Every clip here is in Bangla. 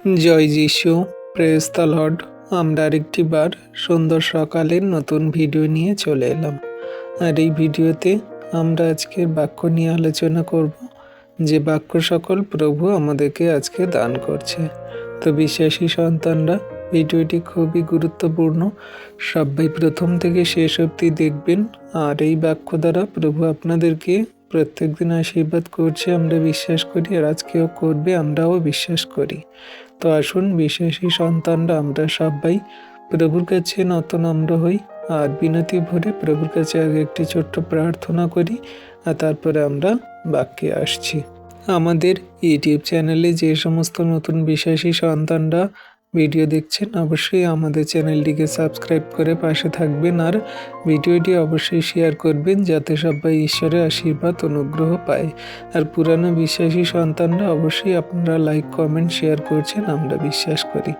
জয় যিশু, প্রেজ দ্য লর্ড। আমরা আরেকটি বার সুন্দর সকালের নতুন ভিডিও নিয়ে চলে এলাম। আর এই ভিডিওতে আমরা আজকের বাক্য নিয়ে আলোচনা করব, যে বাক্য সকল প্রভু আমাদেরকে আজকে দান করছে। তো বিশ্বাসী সন্তানরা, ভিডিওটি খুবই গুরুত্বপূর্ণ। সবাই প্রথম থেকে শেষ অবধি দেখবেন। আর এই বাক্য দ্বারা প্রভু আপনাদেরকে প্রত্যেকদিন আশীর্বাদ করছে, আমরা বিশ্বাস করি। আর আজকেও করবে, আমরাও বিশ্বাস করি। তো আসুন বিশ্বাসী সন্তানরা, আমরা সবাই প্রভুর কাছে নম্র হই আর বিনতি ভরে প্রভুর কাছে আগে একটি ছোট্ট প্রার্থনা করি, আর তারপরে আমরা বাক্যে আসছি। আমাদের ইউটিউব চ্যানেলে যে সমস্ত নতুন বিশ্বাসী সন্তানরা ভিডিও দেখছেন, অবশ্যই আমাদের চ্যানেলটিকে সাবস্ক্রাইব করে পাশে থাকবেন। আর ভিডিওটি অবশ্যই শেয়ার করবেন, যাতে সবাই ঈশ্বরের আশীর্বাদ অনুগ্রহ পায়। আর পুরানো বিশ্বাসী সন্তানরা অবশ্যই আপনারা লাইক কমেন্ট শেয়ার করছেন, আমরা বিশ্বাস করি।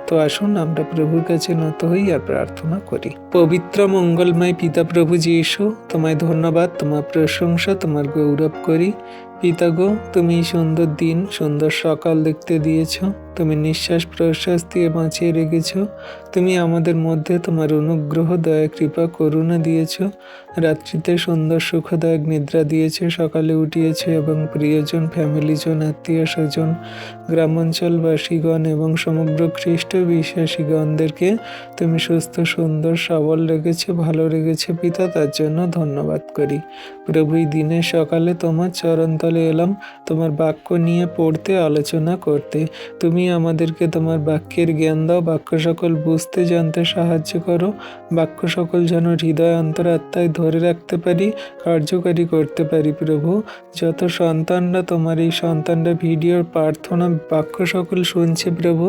তো আসুন আমরা প্রভুর কাছে নত হই আর প্রার্থনা করি। পবিত্র মঙ্গলময় পিতা প্রভু যীশু, তোমায় ধন্যবাদ, তোমার প্রশংসা, তোমার গৌরব করি। পিতা গো, তুমি সুন্দর দিন, সুন্দর সকাল দেখতে দিয়েছ। তুমি নিঃশ্বাস প্রশ্বাস দিয়ে বাঁচিয়ে রেখেছ। তুমি আমাদের মধ্যে তোমার অনুগ্রহ, দয়া, কৃপা, করুণা দিয়েছ। রাত্রিতে সুন্দর সুখদায়ক নিদ্রা দিয়েছ, সকালে উঠিয়েছ এবং প্রিয়জন, ফ্যামিলিজন, আত্মীয় স্বজন, গ্রামাঞ্চলবাসীগণ এবং সমগ্র খ্রিস্ট বিশ্বাসীগণদেরকে তুমি সুস্থ, সুন্দর, সবল রেখেছো, ভালো রেখেছো পিতা। তার জন্য ধন্যবাদ করি। প্রভু, এই দিনের সকালে তোমার চরণতলে এলাম তোমার বাক্য নিয়ে পড়তে, আলোচনা করতে। তুমি আমাদেরকে তোমার বাক্যের জ্ঞান দাও, বাক্য সকল বুঝতে জানতে সাহায্য করো। বাক্য সকল যেন হৃদয় অন্তরাত্মায় ধরে রাখতে পারি, কার্যকারী করতে পারি। প্রভু, যত সন্তানরা তোমার এই সন্তানরা ভিডিওর প্রার্থনা বাক্য সকল শুনছে, প্রভু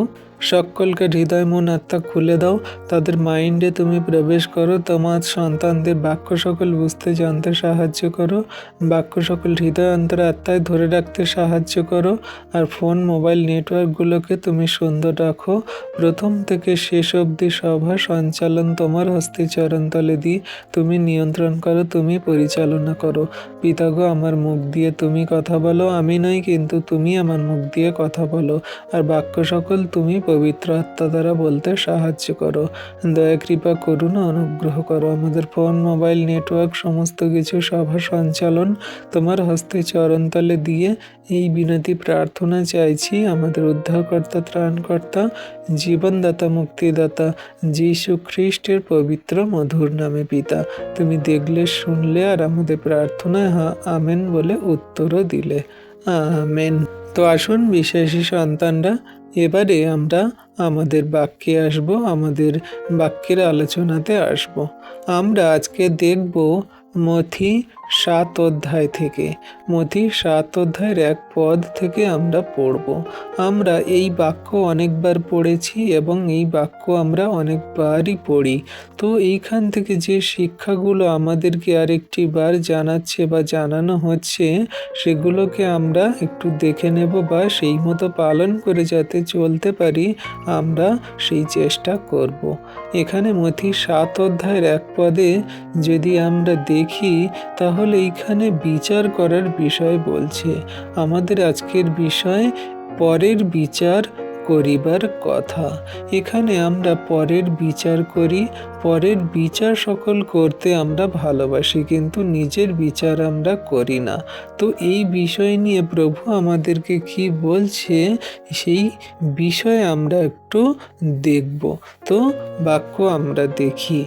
সকলকে হৃদয় মন আত্মা খুলে দাও। তাদের মাইন্ডে তুমি প্রবেশ করো, তোমার সন্তানদের বাক্য সকল বুঝতে জানতে সাহায্য করো, বাক্য সকল হৃদয় অন্তর আত্মায় ধরে রাখতে সাহায্য করো। আর ফোন, মোবাইল নেটওয়ার্কগুলোকে তুমি সুন্দর রাখো। প্রথম থেকে শেষ অবধি সভা সঞ্চালন তোমার হস্তে চরণতলে দিই। তুমি নিয়ন্ত্রণ করো, তুমি পরিচালনা করো। পিতাগো, আমার মুখ দিয়ে তুমি কথা বলো, আমি নই, কিন্তু তুমি আমার মুখ দিয়ে কথা বলো। আর বাক্য সকল তুমি পবিত্র আত্মা দ্বারা বলতে সাহায্য করো। দয়া, কৃপা, করুণা, অনুগ্রহ করো। আমাদের ফোন, মোবাইল নেটওয়ার্ক সমস্ত কিছু সভা সঞ্চালন তোমার হস্তে চরণতলে দিয়ে এই বিনতি প্রার্থনা চাইছি আমাদের উদ্ধারকর্তা, ত্রাণকর্তা, জীবনদাতা, মুক্তিদাতা যীশু খ্রিস্টের পবিত্র মধুর নামে পিতা। তুমি দেখলে, শুনলে আর আমাদের প্রার্থনায় আমেন বলে উত্তরও দিলে। আমেন। তো আসুন বিশ্বাসী সন্তানরা, এবারে আমরা আমাদের বাক্যে আসব, আমাদের বাক্যের আলোচনাতে আসব। আমরা আজকে দেখব মথি 7 অধ্যায় থেকে। মথি 7 অধ্যায়ের 1 পদ থেকে আমরা পড়ব। আমরা এই বাক্য অনেকবার পড়েছি এবং এই বাক্য আমরা অনেকবারই পড়ি। তো এইখান থেকে যে শিক্ষাগুলো আমাদেরকে আরেকটি বার জানাচ্ছে বা জানানো হচ্ছে, সেগুলোকে আমরা একটু দেখে নেব, বা সেই মতো পালন করে যাতে চলতে পারি, আমরা সেই চেষ্টা করব। এখানে মথি 7 অধ্যায়ের 1 পদে যদি আমরা দেখি, তাহলে এইখানে বিচার করার বিষয় বলছে। আমাদের আজকের বিষয় পরের বিচার করিবার কথা। এখানে আমরা পরের বিচার করি, পরের বিচার সকল করতে আমরা ভালোবাসি, কিন্তু নিজের বিচার আমরা করি না। তো এই বিষয় নিয়ে প্রভু আমাদেরকে কি বলছে, সেই বিষয়ে আমরা একটু দেখব। তো বাক্য আমরা দেখি।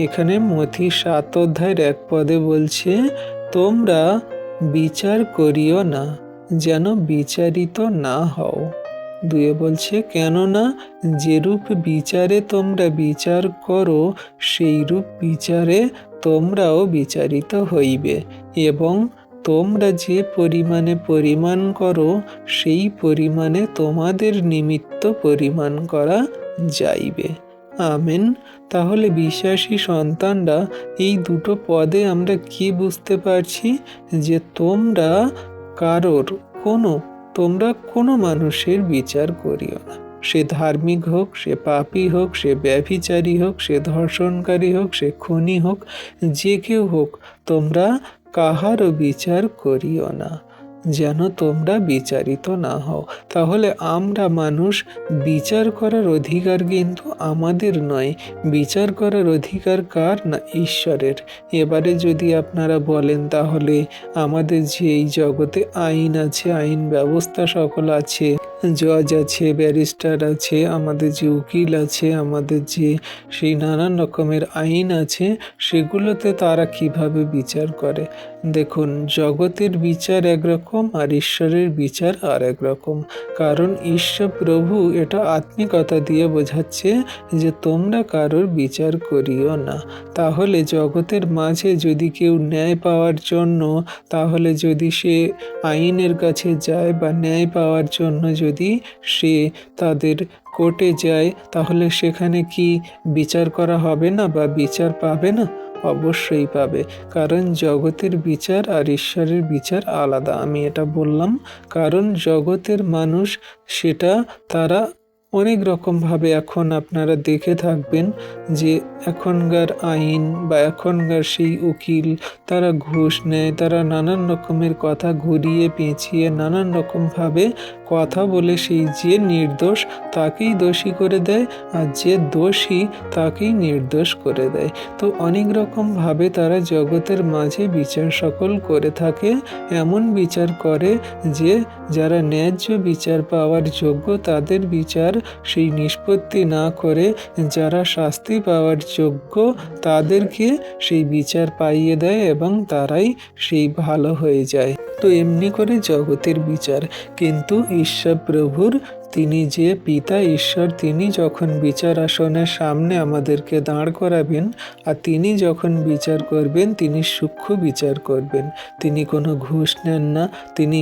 এখানে মথি 7 অধ্যায়ের 1 পদে বলছে, তোমরা বিচার করিও না, যেন বিচারিত না হও। 2 বলছে, কেননা যেরূপ বিচারে তোমরা বিচার করো, সেইরূপ বিচারে তোমরাও বিচারিত হইবে, এবং তোমরা যে পরিমাণে পরিমাণ করো, সেই পরিমাণে তোমাদের নিমিত্ত পরিমাণ করা যাইবে। আমেন। তাহলে বিশ্বাসী সন্তানরা, এই দুটো পদে আমরা কি বুঝতে পারছি, যে তোমরা কোনো মানুষের বিচার করিও না। সে ধার্মিক হোক, সে পাপী হোক, সে ব্যভিচারী হোক, সে ধর্ষণকারী হোক, সে খুনি হোক, যে কেউ হোক, তোমরা কাহারও বিচার করিও না। যেন তোমরা বিচারিত না হও। তাহলে আমরা মানুষ, বিচার করার অধিকার কিন্তু আমাদের নয়, বিচার করার অধিকার কার? না ঈশ্বরের। এবারে যদি আপনারা বলেন তাহলে আমাদের যে এই জগতে আইন আছে, আইন ব্যবস্থা সকল আছে, জজ আছে, ব্যারিস্টার আছে, আমাদের যে উকিল আছে, আমাদের যে সেই নানান রকমের আইন আছে, সেগুলোতে তারা কিভাবে বিচার করে? দেখুন, জগতের বিচার একরকম আর ঈশ্বরের বিচার আর এক রকম। কারণ ঈশ্বর প্রভু এটা আত্মিকতা দিয়ে বোঝাচ্ছে যে তোমরা কারোর বিচার করিও না। তাহলে জগতের মাঝে যদি কেউ ন্যায় পাওয়ার জন্য, তাহলে যদি সে আইনের কাছে যায় বা ন্যায় পাওয়ার জন্য যদি সে তাদের কোর্টে যায়, তাহলে সেখানে কি বিচার করা হবে না বা বিচার পাবে না? অবশ্যই পাবে। কারণ জগতের বিচার আর ঈশ্বরের বিচার আলাদা। আমি এটা বললাম কারণ জগতের মানুষ সেটা তারা অনেক রকমভাবে, এখন আপনারা দেখে থাকবেন যে এখনকার আইন বা এখনকার সেই উকিল, তারা ঘুষ নেয়, তারা নানান রকমের কথা ঘুরিয়ে পেঁচিয়ে নানান রকমভাবে কথা বলে সেই যে নির্দোষ তাকেই দোষী করে দেয়, আর যে দোষী তাকেই নির্দোষ করে দেয়। তো অনেক রকমভাবে তারা জগতের মাঝে বিচার সকল করে থাকে। এমন বিচার করে যে যারা ন্যায্য বিচার পাওয়ার যোগ্য তাদের বিচার সেই নিষ্পত্তি না করে, যারা শাস্তি পাওয়ার যোগ্য তাদেরকে সেই বিচার পাইয়ে দেয় এবং তারাই সেই ভালো হয়ে যায়। তো এমনি করে জগতের বিচার। কিন্তু ঈশ্বর প্রভুর, তিনি যে পিতা ঈশ্বর, তিনি যখন বিচার আসনের সামনে আমাদেরকে দাঁড় করাবেন আর তিনি যখন বিচার করবেন, তিনি সূক্ষ্ম বিচার করবেন। তিনি কোনো ঘুষ নেন না, তিনি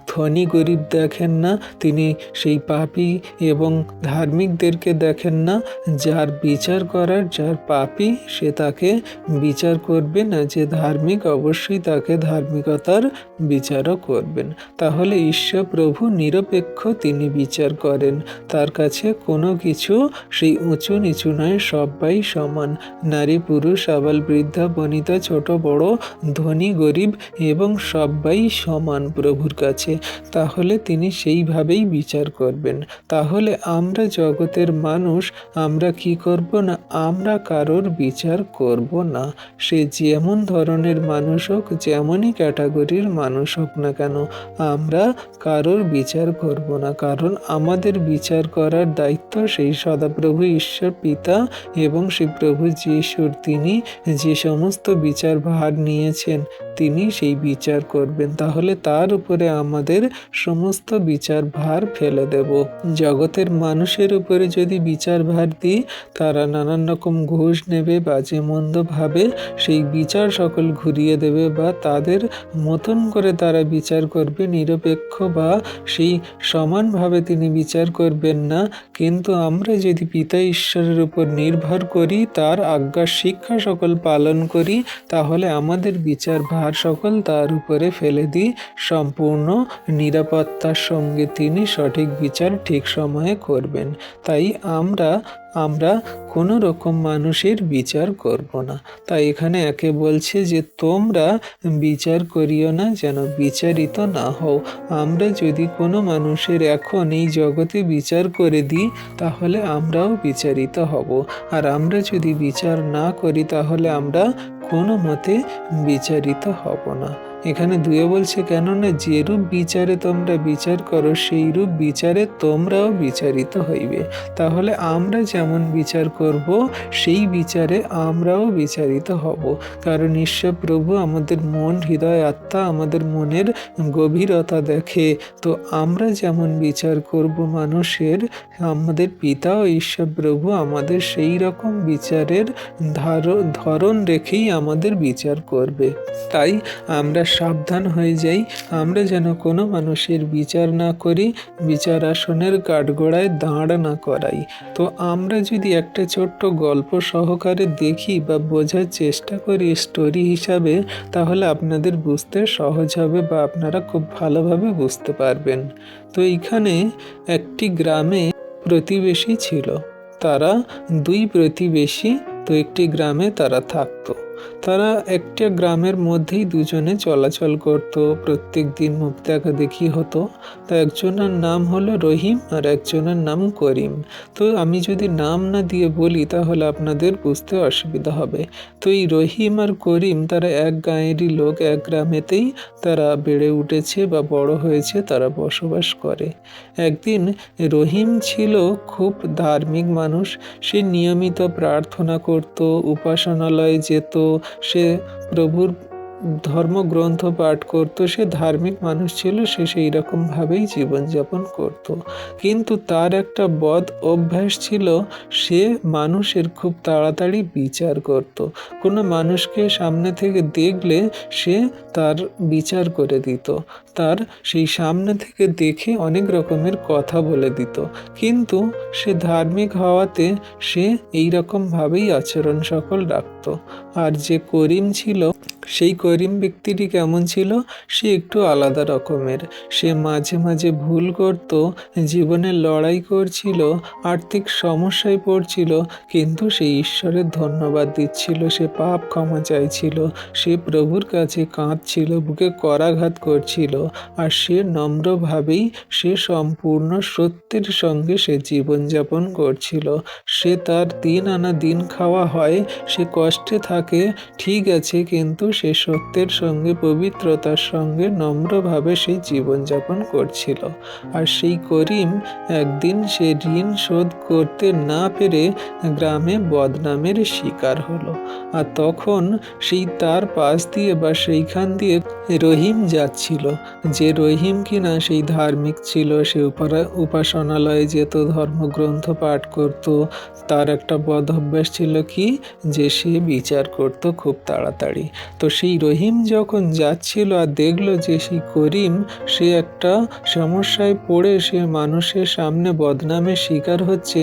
ধনী গরিব দেখেন না, তিনি সেই পাপী এবং ধার্মিকদেরকে দেখেন না। যার বিচার করার, যার পাপী সে তাকে বিচার করবেন, আর যে ধার্মিক অবশ্যই তাকে ধার্মিকতার বিচারও করবেন। তাহলে ঈশ্বর প্রভু নিরপেক্ষ, তিনি বিচার করেন। তার কাছে কোনো কিছু সেই উঁচু নিচু নয়, সবাই সমান। নারী পুরুষ, আবাল বৃদ্ধা বনিতা, ছোট বড়, ধনী গরিব এবং সবাই সমান প্রভুর কাছে। তাহলে তিনি সেইভাবেই বিচার করবেন। তাহলে আমরা জগতের মানুষ, আমরা কি করব না? আমরা কারোর বিচার করব না। সে যেমন ধরনের মানুষ হোক, যেমনই ক্যাটাগরির মানুষ হোক না কেন, আমরা কারোর বিচার করব না। কারণ আমাদের বিচার করার দায়িত্ব সেই সদাপ্রভু ঈশ্বর পিতা এবং সেই প্রভু যীশুর। তিনি যে সমস্ত বিচার ভার নিয়েছেন, তিনি সেই বিচার করবেন। তাহলে তার উপরে আমাদের সমস্ত বিচার ভার ফেলে দেব। জগতের মানুষের উপরে যদি বিচার ভার দিই, তারা নানান রকম ঘুষ নেবে, বাজে মন্দ ভাবে সেই বিচার সকল ঘুরিয়ে দেবে বা তাদের মতন করে তারা বিচার করবে, নিরপেক্ষ বা সেই সমানভাবে তিনি বিচার করবেন না। কিন্তু আমরা যদি পিতা ঈশ্বরের উপর নির্ভর করি, তার আজ্ঞা শিক্ষা সকল পালন করি, তাহলে আমাদের বিচার ভার সকল তার উপরে ফেলে দিই। সম্পূর্ণ নিরাপত্তার সঙ্গে তিনি সঠিক বিচার ঠিক সময়ে করবেন। তাই আমরা কোনো রকম মানুষের বিচার করব না। তাই এখানে একে বলছে যে তোমরা বিচার করিও না, যেন বিচারিত না হও। আমরা যদি কোনো মানুষের এখন এই জগতে বিচার করে দিই, তাহলে আমরাও বিচারিত হব। আর আমরা যদি বিচার না করি, তাহলে আমরা কোনো মতে বিচারিত হব না। এখানে দুয়ে বলছে, কেননা যেরূপ বিচারে তোমরা বিচার করো, সেই রূপ বিচারে তোমরাও বিচারিত হইবে। তাহলে আমরা যেমন বিচার করব, সেই বিচারে আমরাও বিচারিত হব। কারণ ঈশ্বর প্রভু আমাদের মন, হৃদয়, আত্মা, আমাদের মনের গভীরতা দেখে। তো আমরা যেমন বিচার করব মানুষের, আমাদের পিতা ও ঈশ্বর প্রভু আমাদের সেই রকম বিচারের ধরন রেখেই আমাদের বিচার করবে। তাই আমরা সাবধান হয়ে যাই, আমরা যেন কোনো মানুষের বিচার না করি, বিচার আসনের কাঠগড়ায় দাঁড় না করাই। তো আমরা যদি একটা ছোট্ট গল্প সহকারে দেখি বা বোঝার চেষ্টা করি স্টোরি হিসাবে, তাহলে আপনাদের বুঝতে সহজ হবে বা আপনারা খুব ভালোভাবে বুঝতে পারবেন। তো এইখানে একটি গ্রামে প্রতিবেশী ছিল। তারা দুই প্রতিবেশী, তো একটি গ্রামে তারা থাকতো। তারা একটা গ্রামের মধ্যেই দুজনে চলাচল করত, প্রত্যেক দিন মুখ দেখা দেখি হতো। তো একজনের নাম হলো রহিম আর একজনের নাম করিম। তো আমি যদি নাম না দিয়ে বলি তাহলে আপনাদের বুঝতে অসুবিধা হবে। তো এই রহিম আর করিম তারা এক গাঁয়েরই লোক, এক গ্রামেতেই তারা বেড়ে উঠেছে বা বড় হয়েছে, তারা বসবাস করে। একদিন রহিম ছিল খুব ধার্মিক মানুষ। সে নিয়মিত প্রার্থনা করত, উপাসনালয়ে যেত, সে প্রভুর ধর্মগ্রন্থ পাঠ করত। সে ধার্মিক মানুষ ছিল, সে সেই রকমভাবেই জীবনযাপন করত। কিন্তু তার একটা বদ অভ্যাস ছিল, সে মানুষের খুব তাড়াতাড়ি বিচার করত। কোনো মানুষকে সামনে থেকে দেখলে সে তার বিচার করে দিত, তার সেই সামনে থেকে দেখে অনেক রকমের কথা বলে দিত। কিন্তু সে ধার্মিক হওয়াতে সে এই রকমভাবেই আচরণ সকল রাখত। আর যে করিম ছিল, সেই করিম ব্যক্তিটি কেমন ছিল, সে একটু আলাদা রকমের। সে মাঝে মাঝে ভুল করত, জীবনে লড়াই করছিল, আর্থিক সমস্যায় পড়ছিল, কিন্তু সে ঈশ্বরের ধন্যবাদ দিচ্ছিল, সে পাপ ক্ষমা চাইছিল, সে প্রভুর কাছে কাঁদছিল, বুকে করাঘাত করছিল। আর সে নম্রভাবেই, সে সম্পূর্ণ সত্যের সঙ্গে সে জীবনযাপন করছিল। সে তার দিন আনা দিন খাওয়া হয়, সে কষ্টে থাকে ঠিক আছে, কিন্তু সে সত্যের সঙ্গে, পবিত্রতার সঙ্গে নম্রভাবে সে জীবনযাপন করছিল। আর সেই করিম একদিন সে ঋণ শোধ করতে না পেরে গ্রামে বদনামের শিকার হলো। আর তখন সেই তার পাশ দিয়ে বা সেইখান দিয়ে রহিম যাচ্ছিল, যে রহিম কিনা সেই ধার্মিক ছিল, সে উপাসনালয়ে যেত, ধর্মগ্রন্থ পাঠ করত। তার একটা বদ অভ্যাস ছিল কি, যে সে বিচার করত খুব তাড়াতাড়ি। তো সেই রহিম যখন যাচ্ছিল আর দেখলো যে সেই করিম সে একটা সমস্যায় পড়ে সে মানুষের সামনে বদনামের শিকার হচ্ছে,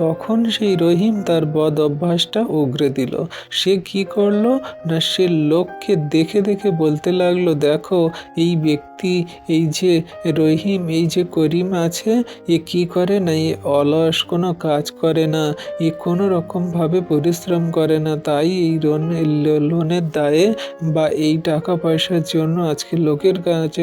তখন সেই রহিম তার বদ অভ্যাসটা উগরে দিল। সে কি করলো না, সে লোককে দেখে দেখে বলতে লাগলো, দেখো এই ব্যক্তি, এই যে রহিম, এই যে করিম আছে, এ কি করে না, এ অলস, কোনো কাজ করে না, এ কোনো রকমভাবে পরিশ্রম করে না, তাই এই লোনের দায়ে বা এই টাকা পয়সার জন্য আজকে লোকের কাছে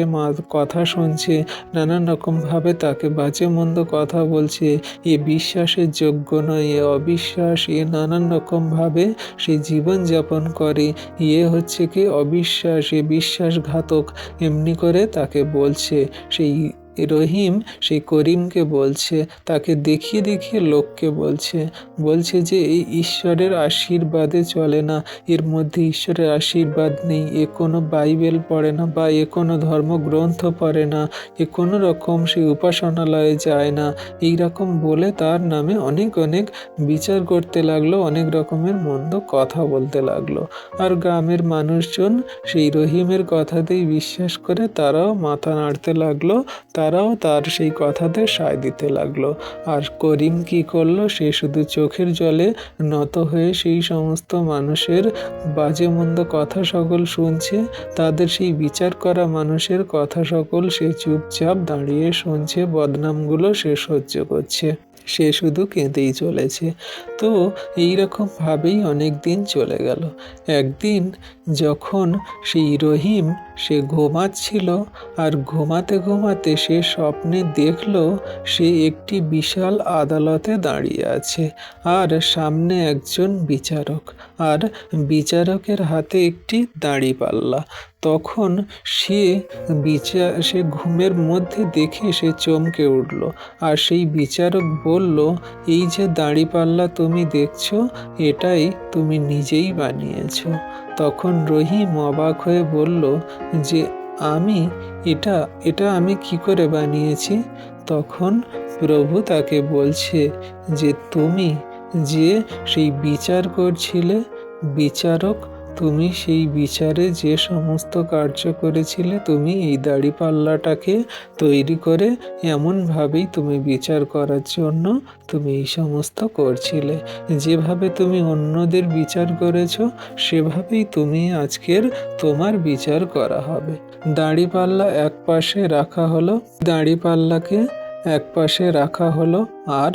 কথা শুনছে, নানান রকমভাবে তাকে বাজে মন্দ কথা বলছে, এ বিশ্বাসের যোগ্য নয়, এ অবিশ্বাস, এ নানান রকমভাবে সে জীবনযাপন করে, ইয়ে হচ্ছে কি অবিশ্বাস, এ বিশ্বাসঘাতক, এমনি করে তাকে বলছে। সেই রহিম সেই করিমকে বলছে, তাকে দেখিয়ে দেখিয়ে লোককে বলছে যে এই ঈশ্বরের আশীর্বাদে চলে না, এর মধ্যে ঈশ্বরের আশীর্বাদ নেই, এ কোনো বাইবেল পড়ে না বা এ কোনো ধর্মগ্রন্থ পড়ে না, এ কোনো রকম সেই উপাসনালয়ে যায় না, এই রকম বলে তার নামে অনেক অনেক বিচার করতে লাগলো, অনেক রকমের মন্দ কথা বলতে লাগলো। আর গ্রামের মানুষজন সেই রহিমের কথাতেই বিশ্বাস করে তারাও মাথা নাড়তে লাগলো, তারাও তার সেই কথাতে সায় দিতে লাগলো। আর করিম কি করলো, সে শুধু চোখের জলে নত হয়ে সেই সমস্ত মানুষের বাজে মন্দ কথা সকল শুনছে, তাদের সেই বিচার করা মানুষের কথা সকল সে চুপচাপ দাঁড়িয়ে শুনছে, বদনামগুলো সে সহ্য করছে, সে শুধু কেঁদেই চলেছে। তো এইরকমভাবেই অনেক দিন চলে গেল। একদিন যখন সেই রহিম সে ঘুমাচ্ছিল, আর ঘুমাতে ঘুমাতে সে স্বপ্নে দেখল সে একটি বিশাল আদালতে দাঁড়িয়ে আছে, আর সামনে একজন বিচারক, আর বিচারকের হাতে একটি দাঁড়িপাল্লা। তখন সে ঘুমের মধ্যে দেখে সে চমকে উঠল। আর সেই বিচারক বলল, এই যে দাঁড়িপাল্লা তুমি দেখছো, এটাই তুমি নিজেই বানিয়েছো। তখন রহিম অবাক হয়ে বলল যে এটা আমি কি করে বানিয়েছি? তখন প্রভু তাকে বলছে যে তুমি যে সেই বিচার করছিলে, বিচারক, তুমি সেই বিচারে যে সমস্ত কার্য করেছিলে, তুমি এই দাঁড়িপাল্লাটাকে তৈরি করে এমনভাবেই তুমি বিচার করার জন্য তুমি এই সমস্ত করছিলে। যেভাবে তুমি অন্যদের বিচার করেছো, সেভাবেই তুমি আজকের তোমার বিচার করা হবে। দাঁড়িপাল্লা এক পাশে রাখা হলো, দাঁড়িপাল্লাকে এক পাশে রাখা হলো, আর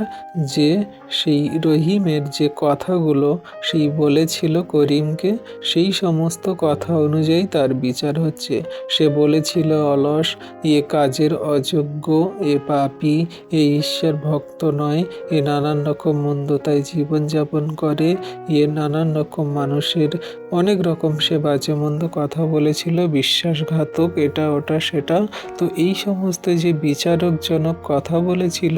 যে সেই রহিমের যে কথাগুলো সেই বলেছিল করিমকে, সেই সমস্ত কথা অনুযায়ী তার বিচার হচ্ছে। সে বলেছিল অলস, এ কাজের অযোগ্য, এ পাপী, এ ঈশ্বর ভক্ত নয়, এ নানান রকম মন্দতায় জীবনযাপন করে, এ নানান রকম মানুষের অনেক রকম সে বাজে মন্দ কথা বলেছিল, বিশ্বাসঘাতক, এটা ওটা সেটা। তো এই সমস্ত যে বিচারকজনক কথা বলেছিল,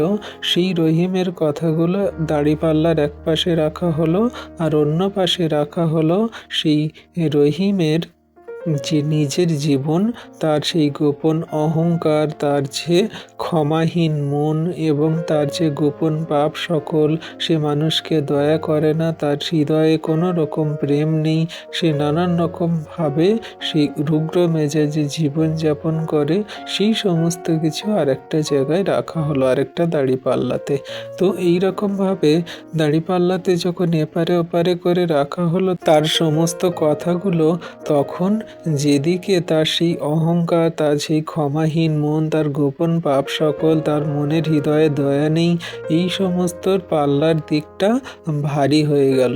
সেই রহিমের কথাগুলো দাঁড়িপাল্লার এক পাশে রাখা হলো, আর অন্য পাশে রাখা হলো সেই রহিমের যে নিজের জীবন, তার সেই গোপন অহংকার, তার যে ক্ষমাহীন মন এবং তার যে গোপন পাপ সকল, সে মানুষকে দয়া করে না, তার হৃদয়ে কোনো রকম প্রেম নেই, সে নানান রকমভাবে সেই রুগ্র মেজাজে জীবনযাপন করে, সেই সমস্ত কিছু আরেকটা জায়গায় রাখা হলো, আরেকটা দাঁড়িপাল্লাতে। তো এইরকমভাবে দাঁড়িপাল্লাতে যখন এপারে ওপারে করে রাখা হলো তার সমস্ত কথাগুলো, তখন যেদিকে তার সেই অহংকার, তার সেই ক্ষমাহীন মন, তার গোপন পাপ সকল, তার মনের হৃদয়ে দয়া নেই, এই সমস্ত পাল্লার দিকটা ভারী হয়ে গেল।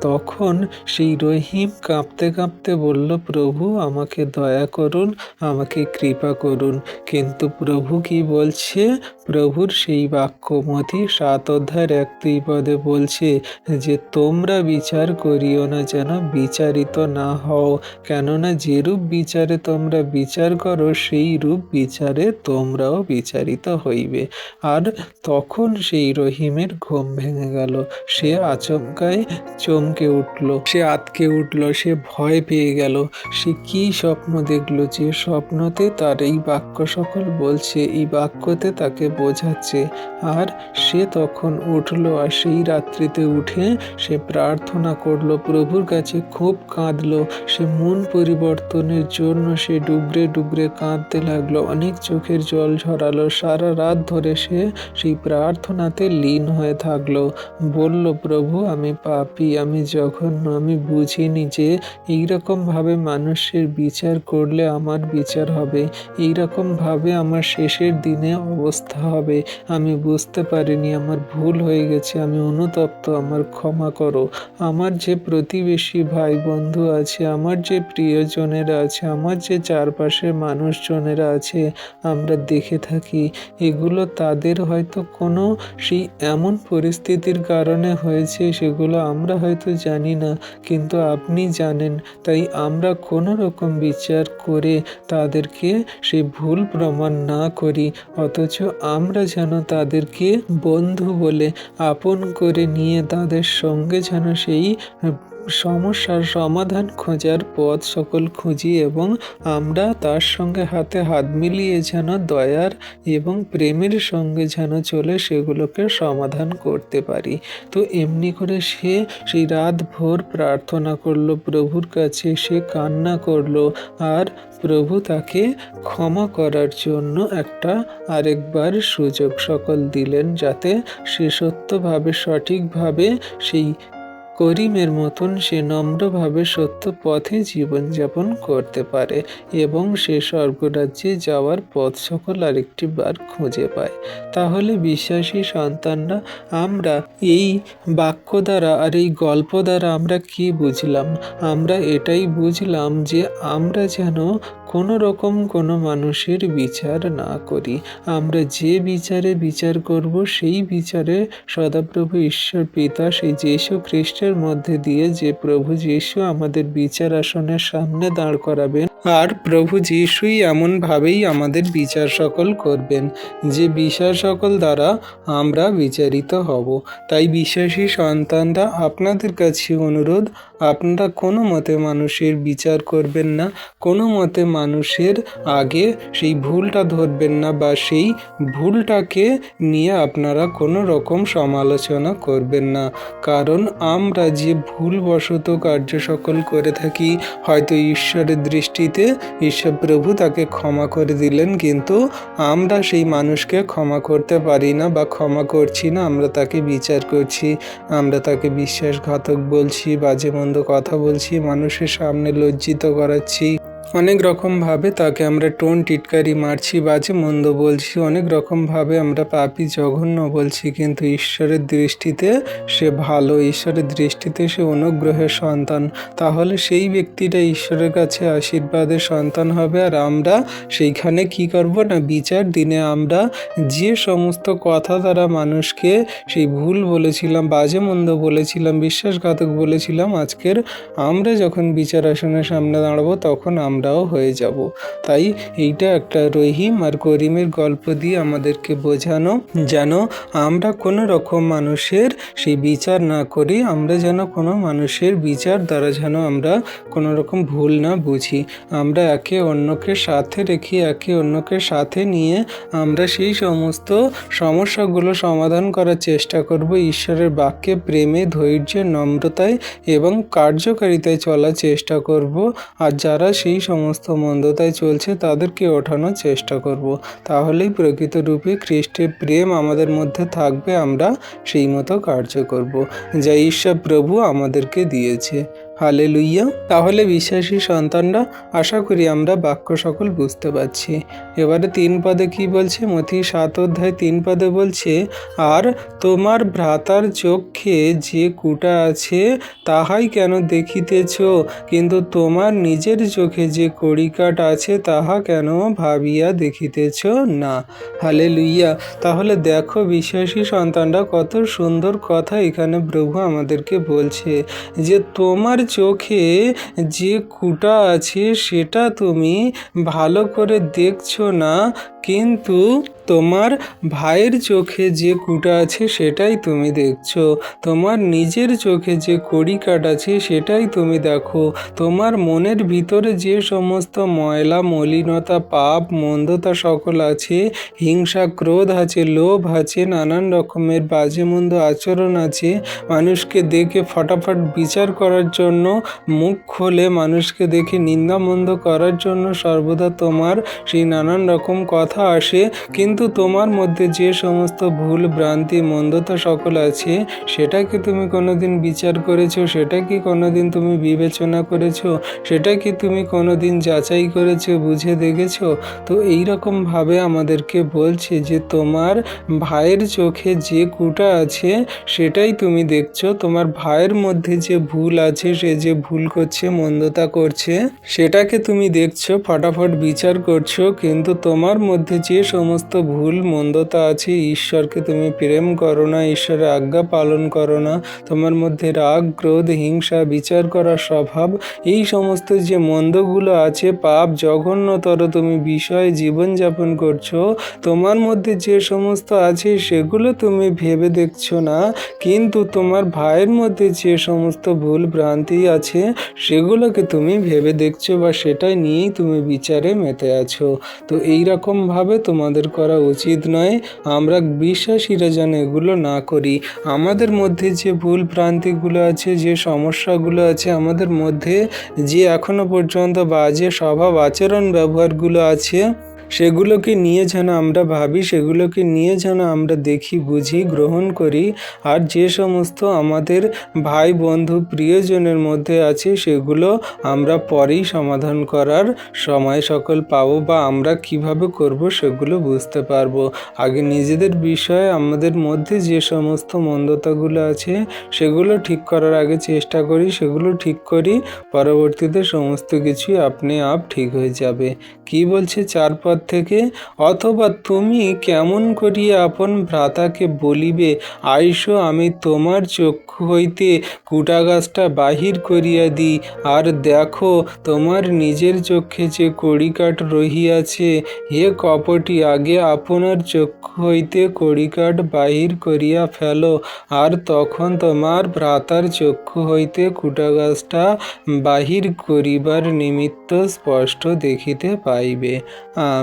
তখন সেই রহিম কাঁপতে কাঁপতে বলল, প্রভু আমাকে দয়া করুন, আমাকে কৃপা করুন। কিন্তু প্রভু কি বলছে? প্রভুর সেই বাক্য মতি 7 অধ্যায়ের 1-2 পদে বলছে যে তোমরা বিচার করিও না যেন বিচারিত না হও, কেননা যেরূপ বিচারে তোমরা বিচার করো সেই রূপ বিচারে তোমরাও বিচারিত হইবে। আর তখন সেই রহিমের ঘুম ভেঙে গেল, সে আচমকায় চমকে উঠল, সে আঁতকে উঠল, সে ভয় পেয়ে গেল। সে কি স্বপ্ন দেখল, যে স্বপ্নতে তার এই বাক্য সকল বলছে, এই বাক্যতে তাকে বোঝাচ্ছে। আর সে তখন উঠল, আর সেই রাত্রিতে উঠে সে প্রার্থনা করলো, প্রভুর কাছে খুব কাঁদলো। সে মন পরিবর্তনের জন্য সে ডুবরে ডুবরে কাঁদতে লাগলো, অনেক চোখের জল ঝরালো। সারা রাত ধরে সে সেই প্রার্থনাতে লীন হয়ে থাকলো। বলল, প্রভু আমি পাপী, আমি জঘন্য, আমি বুঝিনি যে এইরকমভাবে মানুষের বিচার করলে আমার বিচার হবে, এইরকমভাবে আমার শেষের দিনে অবস্থা হবে। আমি বুঝতে পারিনি, আমার ভুল হয়ে গেছে, আমি অনুতপ্ত, আমার ক্ষমা করো। আমার যে প্রতিবেশী ভাই বন্ধু আছে, আমার যে প্রিয়জনেরা আছে, আমার যে চারপাশের মানুষজনেরা আছে, আমরা দেখে থাকি এগুলো তাদের হয়তো কোনো সেই এমন পরিস্থিতির কারণে হয়েছে, সেগুলো আমরা হয়তো জানি না, কিন্তু আপনি জানেন। তাই আমরা কোনো রকম বিচার করে তাদেরকে সেই ভুল প্রমাণ না করি, অথচ আমরা যেন তাদেরকে বন্ধু বলে আপন করে নিয়ে তাদের সঙ্গে যেন সেই সমস্যার সমাধান খোঁজার পথ সকল খুঁজি, এবং আমরা তার সঙ্গে হাতে হাত মিলিয়ে যেন দয়ার এবং প্রেমের সঙ্গে যেন চলে সেগুলোকে সমাধান করতে পারি। তো এমনি করে সে সেই রাত ভোর প্রার্থনা করলো প্রভুর কাছে, সে কান্না করলো, আর প্রভু তাকে ক্ষমা করার জন্য একটা আরেকবার সুযোগ সকল দিলেন, যাতে সে সত্যভাবে সঠিকভাবে সেই করিমের মতন সে নম্রভাবে সত্য পথে জীবনযাপন করতে পারে এবং সে স্বর্গরাজ্যে যাওয়ার পথ সকল আরেকটি বার খুঁজে পায়। তাহলে বিশ্বাসী সন্তানরা, আমরা এই বাক্য দ্বারা আর এই গল্প দ্বারা আমরা কি বুঝলাম? আমরা এটাই বুঝলাম যে আমরা যেন কোনো রকম কোনো মানুষের বিচার না করি। আমরা যে বিচারে বিচার করব, সেই বিচারে সদাপ্রভু ঈশ্বর পিতা সেই যীশু খ্রিস্টের মধ্যে দিয়ে, যে প্রভু যীশু আমাদের বিচার আসনের সামনে দাঁড় করাবেন, আর প্রভু যীশুই এমনভাবেই আমাদের বিচার সকল করবেন, যে বিচার সকল দ্বারা আমরা বিচারিত হব। তাই বিশ্বাসী সন্তানরা, আপনাদের কাছে অনুরোধ, আপনারা কোনো মতে মানুষের বিচার করবেন না, কোনো মতে মানুষের আগে সেই ভুলটা ধরবেন না, বা সেই ভুলটাকে নিয়ে আপনারা কোনো রকম সমালোচনা করবেন না। কারণ আমরা যে ভুলবশত কার্য সকল করে থাকি, হয়তো ঈশ্বরের দৃষ্টিতে ঈশ্বর প্রভু তাকে ক্ষমা করে দিলেন, কিন্তু আমরা সেই মানুষকে ক্ষমা করতে পারি না বা ক্ষমা করছি না, আমরা তাকে বিচার করছি, আমরা তাকে বিশ্বাসঘাতক বলছি, বাজে মন্দ কথা বলছি, মানুষের সামনে লজ্জিত করাচ্ছি, অনেক রকমভাবে তাকে আমরা টোন টিটকারি মারছি, বাজে মন্দ বলছি, অনেক রকমভাবে আমরা পাপী জঘন্য বলছি, কিন্তু ঈশ্বরের দৃষ্টিতে সে ভালো, ঈশ্বরের দৃষ্টিতে সে অনুগ্রহের সন্তান। তাহলে সেই ব্যক্তিটা ঈশ্বরের কাছে আশীর্বাদের সন্তান হবে। আর আমরা সেইখানে কি করব না, বিচার দিনে আমরা যে সমস্ত কথা দ্বারা মানুষকে সেই ভুল বলেছিলাম, বাজে মন্দ বলেছিলাম, বিশ্বাসঘাতক বলেছিলাম, আজকের আমরা যখন বিচার আসনের সামনে দাঁড়াবো তখন আমরাও হয়ে যাব। তাই এইটা একটা রহিম আর করিমের গল্প দিয়ে আমাদেরকে বোঝানো, যেন আমরা কোনো রকম মানুষের সেই বিচার না করি, আমরা যেন কোনো মানুষের বিচার দ্বারা যেন আমরা কোনো রকম ভুল না বুঝি। আমরা একে অন্যকে সাথে রেখে, একে অন্যকে সাথে নিয়ে আমরা সেই সমস্ত সমস্যাগুলো সমাধান করার চেষ্টা করব, ঈশ্বরের বাক্যে প্রেমে, ধৈর্যে, নম্রতায় এবং কার্যকারিতায় চলার চেষ্টা করব। আর যারা সেই সমস্ত মন্দতায় চলছে তাদেরকে ওঠানোর চেষ্টা করব। তাহলেই প্রকৃত রূপে খ্রিস্টের প্রেম আমাদের মধ্যে থাকবে, আমরা সেই মতো কার্য করব যা ঈশ্বর প্রভু আমাদেরকে দিয়েছে। হালেলুইয়া। তাহলে বিশ্বাসী সন্তানরা, আশা করি আমরা বাক্য সকল বুঝতে পারছি। এবারে 3 পদে কি বলছে? মথি 7 অধ্যায় 3 পদে বলছে, আর তোমার ভ্রাতার চক্ষে যে কুটা আছে তাহাই কেন দেখিতেছ, কিন্তু তোমার নিজের চোখে যে কড়িকাঠ আছে তাহা কেন ভাবিয়া দেখিতেছ না। হালেলুইয়া। তাহলে দেখো বিশ্বাসী সন্তানরা, কত সুন্দর কথা এখানে প্রভু আমাদেরকে বলছে যে তোমার চোখে যে কুটা আছে সেটা তুমি ভালো করে দেখছো না, কিন্তু তোমার ভাইয়ের চোখে যে কুটা আছে সেটাই তুমি দেখছো। তোমার নিজের চোখে যে কড়িকাঠ আছে সেটাই তুমি দেখো। তোমার মনের ভিতরে যে সমস্ত ময়লা, মলিনতা, পাপ, মন্দতা সকল আছে, হিংসা, ক্রোধ আছে, লোভ আছে, নানান রকমের বাজে মন্দ আচরণ আছে, মানুষকে দেখে ফটাফট বিচার করার জন্য মুখ খোলে, মানুষকে দেখে নিন্দামন্দ করার জন্য সর্বদা তোমার সেই নানান রকম কথা আসে, কিন্তু তোমার মধ্যে যে সমস্ত ভুল, ভ্রান্তি, মন্দতা সকল আছে সেটা কি তুমি কোনোদিন বিচার করেছো? সেটা কি কোনোদিন তুমি বিবেচনা করেছো? সেটা কি তুমি কোনোদিন যাচাই করেছো, বুঝে দেখেছো? তো এইরকমভাবে আমাদেরকে বলছে যে তোমার ভাইয়ের চোখে যে কুটা আছে সেটাই তুমি দেখছো। তোমার ভাইয়ের মধ্যে যে ভুল আছে, সে যে ভুল করছে, মন্দতা করছে, সেটাকে তুমি দেখছো, ফটাফট বিচার করছো, কিন্তু তোমার মধ্যে যে সমস্ত ভুল, মন্দতা আছে, ঈশ্বরকে তুমি প্রেম করো না, ঈশ্বরের আজ্ঞা পালন করো না, তোমার মধ্যে রাগ, ক্রোধ, হিংসা, বিচার করার স্বভাব, এই সমস্ত যে মন্দগুলো আছে, পাপ, জঘন্যতর তুমি বিষয়ে জীবনযাপন করছো, তোমার মধ্যে যে সমস্ত আছে সেগুলো তুমি ভেবে দেখছো না, কিন্তু তোমার ভাইয়ের মধ্যে যে সমস্ত ভুল ভ্রান্তি আছে সেগুলোকে তুমি ভেবে দেখছো, বা সেটাই নিয়েই তুমি বিচারে মেতে আছো। তো এইরকমভাবে তোমাদের করা উচিত নয়। আমরা বিশ্বাসীরা যেন এগুলো না করি। আমাদের মধ্যে যে ভুল ভ্রান্তিগুলো আছে, যে সমস্যাগুলো আছে, আমাদের মধ্যে যে এখনো পর্যন্ত বাজে স্বভাব, আচরণ, ব্যবহারগুলো আছে, সেগুলোকে নিয়ে যেন আমরা ভাবি, সেগুলোকে নিয়ে যেন আমরা দেখি, বুঝি, গ্রহণ করি। আর যে সমস্ত আমাদের ভাই, বন্ধু, প্রিয়জনের মধ্যে আছে সেগুলো আমরা পরেই সমাধান করার সময় সকল পাবো, বা আমরা কিভাবে করব সেগুলো বুঝতে পারবো। আগে নিজেদের বিষয়ে আমাদের মধ্যে যে সমস্ত মন্দতাগুলো আছে সেগুলো ঠিক করার আগে চেষ্টা করি, সেগুলো ঠিক করি, পরবর্তীতে সমস্ত কিছুই আপনি আপ ঠিক হয়ে যাবে। কি বলছে 4 পদ থেকে? অথবা তুমি কেমন করিয়া আপন ভ্রাতাকে বলিবে, আইসো আমি তোমার চক্ষু হইতে কুটাগাছটা বাহির করিয়া দিই, আর দেখো তোমার নিজের চক্ষে যে কড়িকাঠ রহিয়াছে। হে কপটি, আগে আপনার চক্ষু হইতে কড়িকাঠ বাহির করিয়া ফেলো, আর তখন তোমার ভ্রাতার চক্ষু হইতে কুটাগাছটা বাহির করিবার নিমিত্ত স্পষ্ট দেখিতে পাইবে।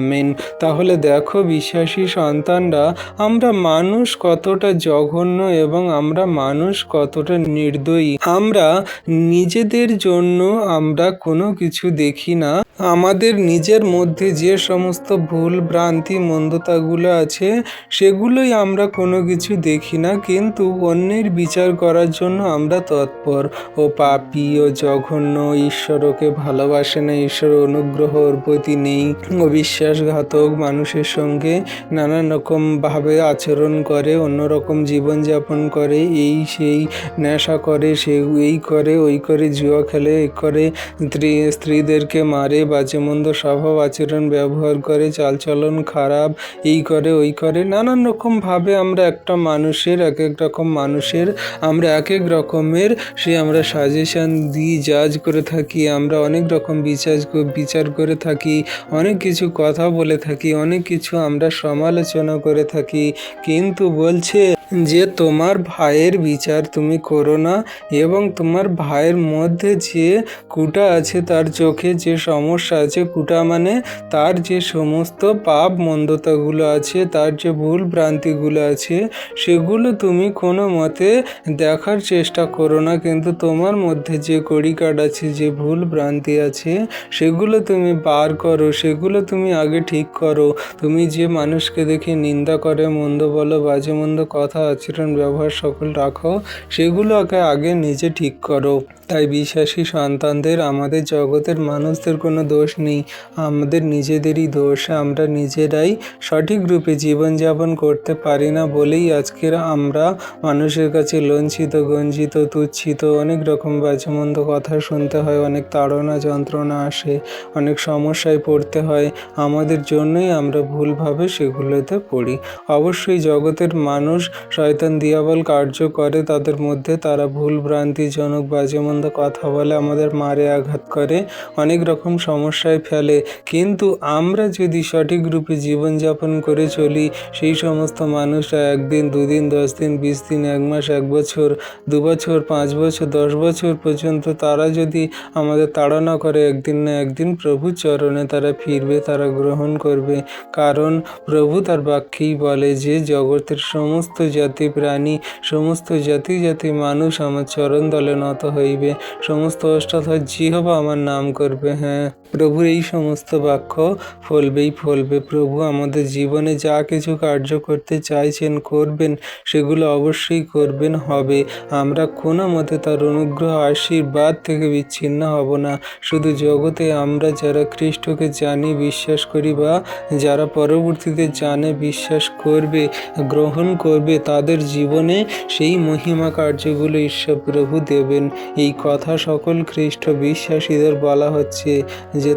আমেন। তাহলে দেখো বিশ্বাসী সন্তানরা, আমরা মানুষ কতটা জঘন্য এবং আমরা মানুষ কতটা নির্দয়ী। আমরা নিজেদের জন্য আমরা কোনো কিছু দেখি না। আমাদের নিজের মধ্যে যে সমস্ত ভুল ভ্রান্তি মন্দতাগুলো আছে সেগুলোই আমরা কোনো কিছু দেখি না, কিন্তু অন্যের বিচার করার জন্য আমরা তৎপর। ও পাপী ও জঘন্য, ঈশ্বর ওকে ভালোবাসে না, ঈশ্বর অনুগ্রহ ওর প্রতি নেই, ও বিশ্বাসঘাতক, মানুষের সঙ্গে নানান রকমভাবে আচরণ করে, অন্যরকম জীবনযাপন করে, এই সেই নেশা করে, সে এই করে ওই করে, জুয়া খেলে, এই করে, স্ত্রীদেরকে মারে, বাজে মন্দ স্বভাব আচরণ ব্যবহার করে, চালচলন খারাপ, এই করে ওই করে, নানান রকমভাবে আমরা একটা মানুষের এক এক রকম মানুষের আমরা এক এক রকমের আমরা সাজেশন দিই, জাজ করে থাকি, আমরা অনেক রকম বিচার করে থাকি, অনেক কিছু কথা বলে থাকি, অনেক কিছু আমরা সমালোচনা করে থাকি, কিন্তু বলছে যে তোমার ভাইয়ের বিচার তুমি করো না, এবং তোমার ভাইয়ের মধ্যে যে কুটা আছে, তার চোখে যে সমস্যা আছে, কুটা মানে তার যে সমস্ত পাপ মন্দতাগুলো আছে, তার যে ভুল ভ্রান্তিগুলো আছে, সেগুলো তুমি কোনো মতে দেখার চেষ্টা করো না, কিন্তু তোমার মধ্যে যে কড়িকাঠ আছে, যে ভুল ভ্রান্তি আছে, সেগুলো তুমি বার করো, সেগুলো তুমি আগে ঠিক করো। তুমি যে মানুষকে দেখে নিন্দা করে, মন্দ বলো, বাজে মন্দ কথা আচরণ ব্যবহার সকল রাখো, সেগুলো আগে নিজে ঠিক করো। তাই বিশ্বাসী সন্তানদের, আমাদের জগতের মানুষদের কোনো দোষ নেই, আমাদের নিজেদেরই দোষ। আমরা নিজেরাই সঠিক রূপে জীবনযাপন করতে পারি না বলেই আজকের আমরা মানুষের কাছে লঞ্ছিত, গঞ্জিত, তুচ্ছিত, অনেক রকম বাজেমন্দ কথা শুনতে হয়, অনেক তাড়না যন্ত্রণা আসে, অনেক সমস্যায় পড়তে হয়। আমাদের জন্যই আমরা ভুলভাবে সেগুলোতে পড়ি। অবশ্যই জগতের মানুষ শয়তান দিয়াবল কার্য করে, তাদের মধ্যে তারা ভুল ভ্রান্তিজনক বাজেমন্দ কথা বলে, আমাদের মারে আঘাত করে, অনেক রকম সমস্যায় ফেলে, কিন্তু আমরা যদি সঠিক রূপে জীবনযাপন করে চলি, সেই সমস্ত মানুষরা একদিন, দুদিন, 10 দিন, 20 দিন, 1 মাস, 1 বছর, 2 বছর, 5 বছর, 10 বছর পর্যন্ত তারা যদি আমাদের তাড়না করে, একদিন না একদিন প্রভুর চরণে তারা ফিরবে, তারা গ্রহণ করবে। কারণ প্রভু তার বাক্যেই বলে যে জগতের সমস্ত জাতি প্রাণী, সমস্ত জাতি মানুষ আমার চরণ দলে নত হইবে, সমস্ত অষ্টাধ্বজ জিহ্বা আমার নাম করবে। হ্যাঁ, প্রভুর এই সমস্ত বাক্য ফলবেই ফলবে। প্রভু আমাদের জীবনে যা কিছু কার্য করতে চাইছেন, করবেন, সেগুলো অবশ্যই করবেন, হবে। আমরা কোনো মতে তার অনুগ্রহ আশীর্বাদ থেকে বিচ্ছিন্ন হব না। শুধু জগতে আমরা যারা খ্রিস্টকে জানি, বিশ্বাস করি, বা যারা পরবর্তীতে জানে, বিশ্বাস করবে, গ্রহণ করবে, তাদের জীবনে সেই মহিমা কার্যগুলো ঈশ্বর প্রভু দেবেন। এই কথা সকল খ্রিস্ট বিশ্বাসীদের বলা হচ্ছে যে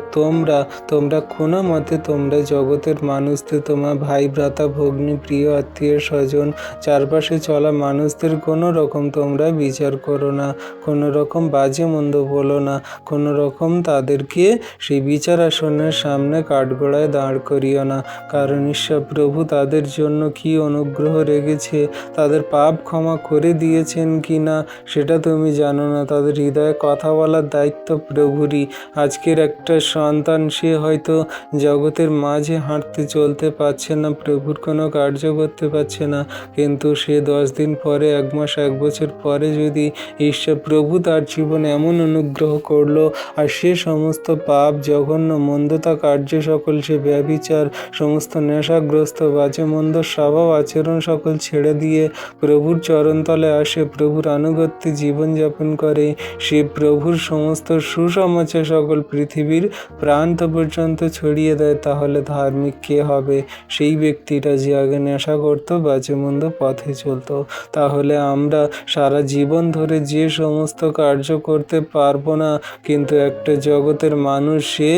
তোমরা কোনো মতে তোমরা জগতের মানুষদের, তোমার ভাই ভ্রাতা ভগ্নী প্রিয় আত্মীয় স্বজন চারপাশে চলা মানুষদের কোনো রকম তোমরা বিচার করো না, কোনো রকম বাজে মন্দ বলো না, কোনো রকম তাদেরকে সেই বিচার আসনের সামনে কাঠগড়ায় দাঁড় করিও না। কারণ ঈশ্বর প্রভু তাদের জন্য কি অনুগ্রহ রেখেছে, তাদের পাপ ক্ষমা করে দিয়েছেন কি না সেটা তুমি জানো না। তাদের হৃদয়ে কথা বলার দায়িত্ব প্রভুরই। আজকের একটা সন্তান, সে হয়তো জগতের মাঝে হাঁটতে চলতে পারছে না, প্রভুর কোনো কার্য করতে পারছে না, কিন্তু সে 10 দিন পরে, 1 মাস, 1 বছর পরে যদি ঈশ্বর প্রভু তার জীবনে এমন অনুগ্রহ করলো, আর সে সমস্ত পাপ, জঘন্য মন্দতা কার্য সকল, সে ব্যভিচার, সমস্ত নেশাগ্রস্ত বাজে মন্দ স্বভাব আচরণ সকল ছেড়ে দিয়ে প্রভুর চরণতলে আসে, প্রভুর আনুগত্যে জীবনযাপন করে, সে প্রভুর সমস্ত সুসমাচার সকল পৃথিবীর প্রান্ত পর্যন্ত ছড়িয়ে দেয়, তাহলে ধার্মিক কে হবে? সেই ব্যক্তিটা যে আগে নেশা করতো, বাজে মন্দ পথে চলতো। তাহলে আমরা সারা জীবন ধরে যে সমস্ত কার্য করতে পারবো না, কিন্তু একটা জগতের মানুষ সে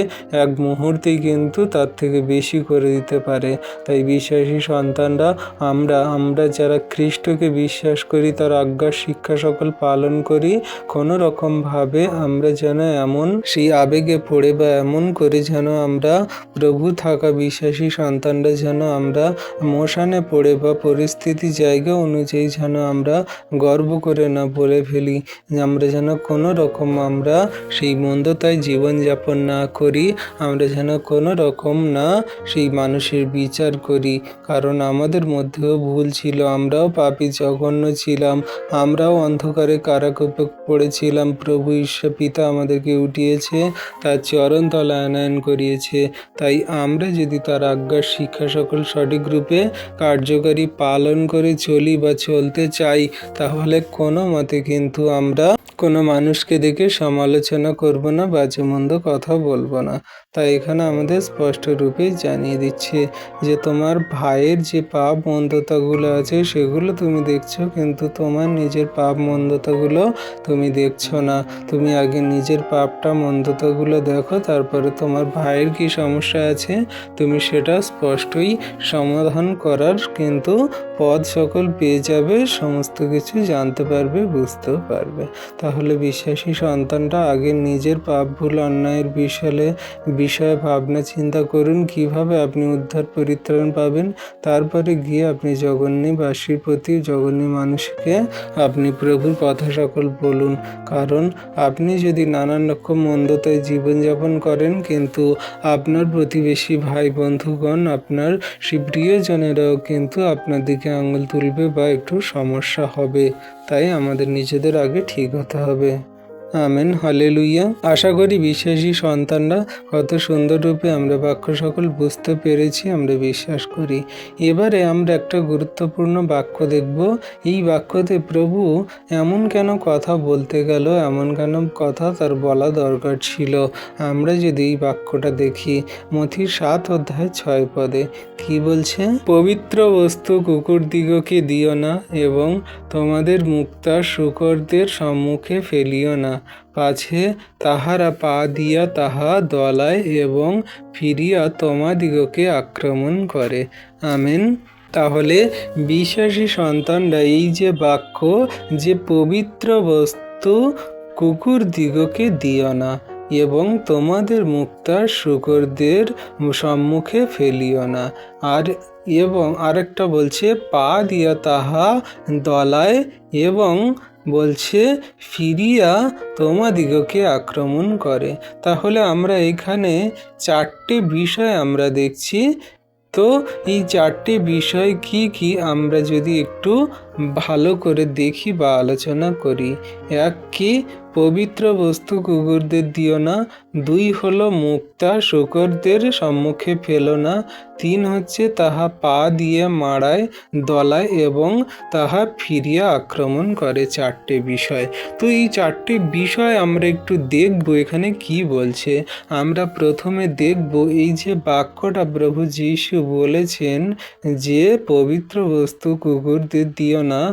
এক মুহূর্তেই কিন্তু তার থেকে বেশি করে দিতে পারে। তাই বিশ্বাসী সন্তানরা, আমরা যারা খ্রিস্টকে বিশ্বাস করি, তার আজ্ঞা শিক্ষা সকল পালন করি, কোনো রকমভাবে আমরা যেন এমন সেই আবেগে পড়ে বা এমন করে যেন আমরা প্রভু থাকা বিশ্বাসী সন্তানরা যেন আমরা মোশানে পড়ে বা পরিস্থিতি জায়গা অনুযায়ী যেন আমরা গর্ব করে না বলে ফেলি, আমরা যেন কোনো রকম আমরা সেই মন্দতায় জীবনযাপন না করি, আমরা যেন কোনো রকম না সেই মানুষের বিচার করি। কারণ আমাদের মধ্যেও ভুল ছিল, আমরাও পাপী জঘন্য ছিলাম, আমরাও অন্ধকারে কারাকূপে পড়েছিলাম। প্রভু ঈশ্বর পিতা আমাদেরকে উঠিয়েছে, তার চরণ তলায় আনয়ন করিয়েছে। তাই আমরা যদি তার আজ্ঞার শিক্ষা সকল সঠিক রূপে কার্যকারী পালন করে চলি বা চলতে চাই, তাহলে কোনো মতে কিন্তু আমরা কোনো মানুষকে দেখে সমালোচনা করব না, বাজে মন্দ কথা বলবো না। তাই এখানে আমাদের স্পষ্ট রূপেই জানিয়ে দিচ্ছে যে তোমার ভাইয়ের যে পাপ মন্দতাগুলো আছে সেগুলো তুমি দেখছো, কিন্তু তোমার নিজের পাপ মন্দতাগুলো তুমি দেখছো না। তুমি আগে নিজের পাপটা মন্দতাগুলো দেখো, তারপরে তোমার ভাইয়ের কি সমস্যা আছে তুমি সেটা স্পষ্টই সমাধান করার কিন্তু পথ সকল পেয়ে যাবে, সমস্ত কিছু জানতে পারবে, বুঝতেও পারবে। তাহলে বিশ্বাসী সন্তানটা আগে নিজের পাপ ভুল অন্যায়ের বিষয়ে ভাবনা চিন্তা করুন, কিভাবে আপনি উদ্ধার পরিত্রাণ পাবেন। তারপরে গিয়ে আপনি জগন্যবাসীর প্রতি, জগন্য মানুষকে আপনি প্রভুর কথা সকল বলুন। কারণ আপনি যদি নানান রকম মন্দতায় জীবনযাপন করেন, কিন্তু আপনার প্রতিবেশী ভাই বন্ধুগণ, আপনার সেই প্রিয়জনেরাও কিন্তু আপনার দিকে আঙুল তুলবে বা একটু সমস্যা হবে। তাই আমাদের নিজেদের আগে ঠিক হতে হবে। Amen, hallelujah. আশা করি বিশ্বাসী সন্তানরা কত সুন্দর রূপে আমরা বাক্য সকল বুঝতে পেরেছি, আমরা বিশ্বাস করি। এবারে আমরা একটা গুরুত্বপূর্ণ বাক্য দেখব। এই বাক্যতে প্রভু এমন কেন কথা বলতে গেল, এমন কেন কথা তার বলা দরকার ছিল। আমরা যদি এই বাক্যটা দেখি, মথির 7 অধ্যায় 6 পদে কি বলছে? পবিত্র বস্তু কুকুরদিগকে দিও না, এবং তোমাদের মুক্তা শূকরদের সম্মুখে ফেলিও না, পাছে তাহারা পা দিয়া তাহা দলায় এবং ফিরিয়া তোমাদিগকে আক্রমণ করে। আমেন। তাহলে বিশ্বাসী সন্তানরা এই যে বাক্য, যে পবিত্র বস্তু কুকুরদিগকে দিও না এবং তোমাদের মুক্তা শূকরদের সম্মুখে ফেলিও না, এবং আরেকটা বলছে পা দিয়া তাহা দলায়, এবং বলছে ফিরিয়া তোমাদিগকে আক্রমণ করে। তাহলে আমরা এখানে 4টে বিষয় আমরা দেখছি। তো এই 4টে বিষয় কি কি আমরা যদি একটু ভালো করে দেখি বা আলোচনা করি। 1, কি পবিত্র বস্তু কুকুরদের দিও না। 2 হলো মুক্তা শূকরদের সম্মুখে ফেলো না। 3 হচ্ছে তাহা পা দিয়ে মারায় দলায় এবং তাহা ফিরিয়া আক্রমণ করে। 4টে বিষয়। তো এই 4টে বিষয় আমরা একটু দেখব এখানে কি বলছে। আমরা প্রথমে দেখব এই যে বাক্যটা প্রভু যীশু বলেছেন যে পবিত্র বস্তু কুকুরদের দিও না,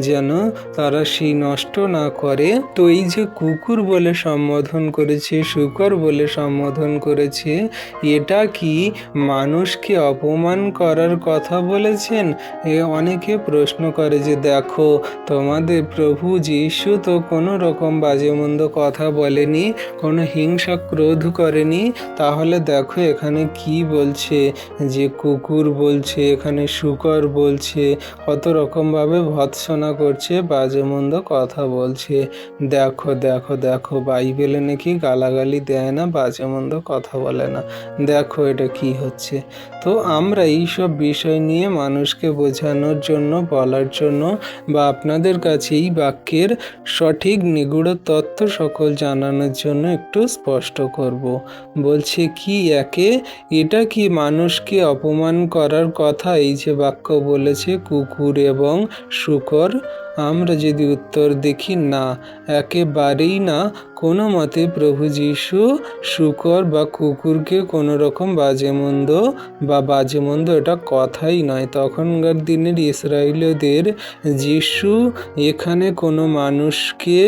যেন তারা সেই নষ্ট না করে। তো এই যে কুকুর বলে সম্বোধন করেছে, শূকর বলে সম্বোধন করেছে, এটা কি মানুষকে অপমান করার কথা বলেছেন? অনেকে প্রশ্ন করে যে দেখো, তোমাদের প্রভু যীশু তো কোনো রকম বাজে মন্দ কথা বলেনি, কোনো হিংসা ক্রোধ করেনি, তাহলে দেখো এখানে কি বলছে, যে কুকুর বলছে, এখানে শূকর বলছে, কত রকমভাবে ভৎসনা করছে, বাজে মন্দ কথা বলছে। দেখো দেখো দেখো, বাইবেলে নাকি গালাগালি দেয় না, বাজে মন্দ কথা বলে না। দেখো এটা কি হচ্ছে। তো আমরা এইসব বিষয় নিয়ে মানুষকে বোঝানোর জন্য, বলার জন্য, বা আপনাদের কাছে এই বাক্যের সঠিক নিগূঢ় তত্ত্ব সকল জানানোর জন্য একটু স্পষ্ট করব। বলছে কি, এটা কি মানুষকে অপমান করার কথা এই যে বাক্য বলেছে কুকুর এবং শূকর? আমরা যদি উত্তর দেখি না, একেবারেই না, কোনো মতে প্রভু যীশু শূকর বা কুকুরকে কোনো রকম বাজে মন্দ এটা কথাই নয়। তখনকার দিনের ইসরায়েলীয়দের যীশু এখানে কোনো মানুষকে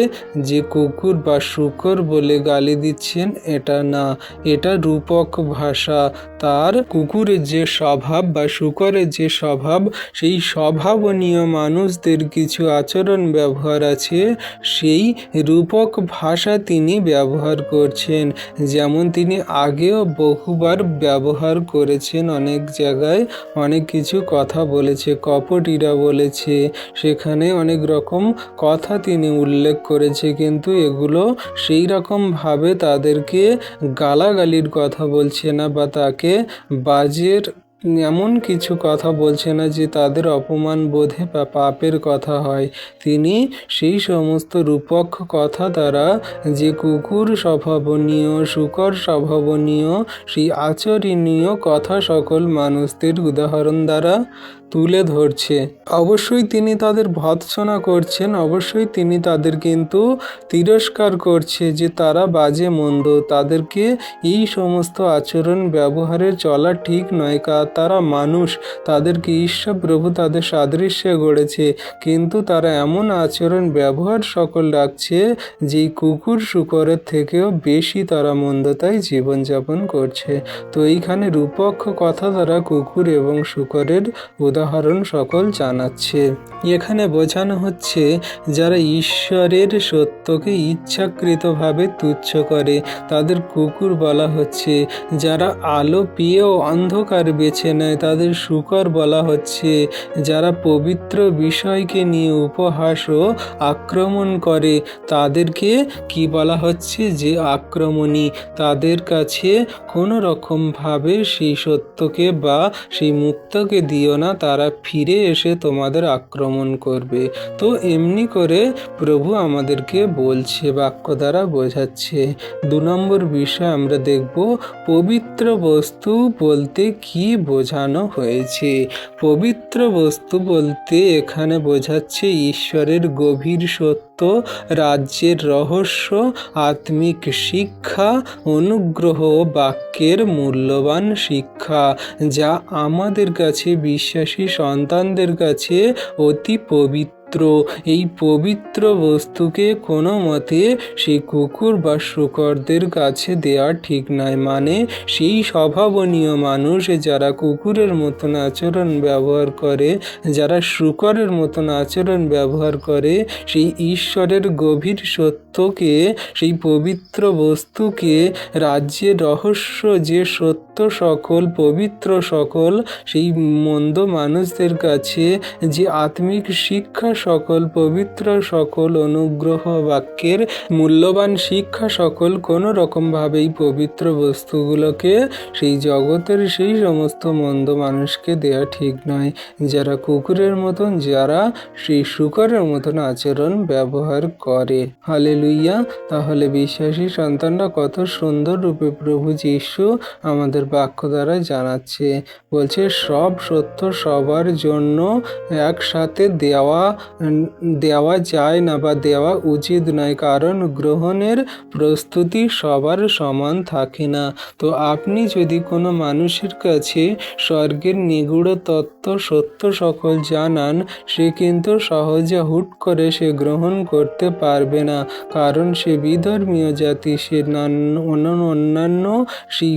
যে কুকুর বা শূকর বলে গালি দিচ্ছেন এটা না, এটা রূপক ভাষা। তার কুকুরের যে স্বভাব বা শূকরের যে স্বভাব, সেই স্বভাবনীয় মানুষদের কিছু আচরণ ব্যবহার আছে, সেই রূপক ভাষা তিনি ব্যবহার করছেন। যেমন তিনি আগেও বহুবার ব্যবহার করেছেন, অনেক জায়গায় অনেক কিছু কথা বলেছে, কপটিরা বলেছে, সেখানে অনেক রকম কথা তিনি উল্লেখ করেছে, কিন্তু এগুলো সেই রকমভাবে তাদেরকে গালাগালির কথা বলছে না বা তাকে বাজের এমন কিছু কথা বলছে না যে তাদের অপমান বোধে বা পাপের কথা হয়। তিনি সেই সমস্ত রূপক কথা দ্বারা যে কুকুর স্বভাবনীয়, শূকর স্বভাবনীয়, সেই আচরণীয় কথা সকল মানুষদের উদাহরণ দ্বারা তুলে ধরছে। অবশ্যই তিনি তাদের ভর্ৎসনা করছেন, অবশ্যই তিনি তাদের কিন্তু তিরস্কার করছে যে তারা বাজে মন্দ, তাদেরকে এই সমস্ত আচরণ ব্যবহারে চলা ঠিক নয়। তারা মানুষ, তাদেরকে ঈশ্বর প্রভু তাদের সাদৃশ্যে গড়েছে, কিন্তু তারা এমন আচরণ ব্যবহার সকল রাখছে যে কুকুর শূকরের থেকেও বেশি তারা মন্দতায় জীবনযাপন করছে। তো এইখানে রূপক কথা দ্বারা কুকুর এবং শূকরের উদাহরণ সকল জানাচ্ছে। এখানে বোঝানো হচ্ছে যারা ঈশ্বরের সত্যকে ইচ্ছাকৃতভাবে তুচ্ছ করে তাদের কুকুর বলা হচ্ছে, যারা আলো পেয়েও অন্ধকার বেছে নেয় তাদের শূকর বলা হচ্ছে, যারা পবিত্র বিষয়কে নিয়ে উপহাস ও আক্রমণ করে তাদেরকে কি বলা হচ্ছে, যে আক্রমণী। তাদের কাছে কোনো রকমভাবে সেই সত্যকে বা সেই মুক্তকে দিও না, তারা ফিরে এসে তোমাদের আক্রমণ করবে। তো এমনি করে প্রভু আমাদেরকে বলছে, বাক্য দ্বারা বোঝাচ্ছে। 2 নম্বর বিষয় আমরা দেখব, পবিত্র বস্তু বলতে কি বোঝানো হয়েছে। পবিত্র বস্তু বলতে এখানে বোঝাচ্ছে ঈশ্বরের গভীর সত্য, রাজ্যের রহস্য, আত্মিক শিক্ষা, অনুগ্রহ ও বাক্যের মূল্যবান শিক্ষা, যা আমাদের কাছে বিশ্বাসী সন্তানদের কাছে অতি পবিত্র। এই পবিত্র বস্তুকে কোনো মতে সেই কুকুর বা শূকরদের কাছে দেওয়া ঠিক নয়। মানে সেই স্বভাবনীয় মানুষ যারা কুকুরের মতন আচরণ ব্যবহার করে, যারা শূকরের মতন আচরণ ব্যবহার করে, সেই ঈশ্বরের গভীর সত্যকে, সেই পবিত্র বস্তুকে, রাজ্যের রহস্য যে সত্য সকল, পবিত্র সকল, সেই মন্দ মানুষদের কাছে যে আত্মিক শিক্ষা সকল, পবিত্র সকল, অনুগ্রহ বাক্যের মূল্যবান শিক্ষা সকল, কোনো রকমভাবেই পবিত্র বস্তুগুলোকে সেই জগতের সেই সমস্ত মন্দ মানুষকে দেয়া ঠিক নয়, যারা কুকুরের মতন, যারা সেই শূকরের মতন আচরণ ব্যবহার করে। হালেলুইয়া। তাহলে বিশ্বাসী সন্তানরা কত সুন্দর রূপে প্রভু যীশু আমাদের বাক্য দ্বারা জানাচ্ছে। বলছে সব সত্য সবার জন্য একসাথে দেওয়া যায় না বা দেওয়া উচিত নয়, কারণ গ্রহণের প্রস্তুতি সবার সমান থাকে না। তো আপনি যদি কোনো মানুষের কাছে স্বর্গের নিগূঢ় তত্ত্ব সত্য সকল জানান, সে কিন্তু সহজে হুট করে সে গ্রহণ করতে পারবে না, কারণ সে বিধর্মীয় জাতি, সে অন্যান্য সেই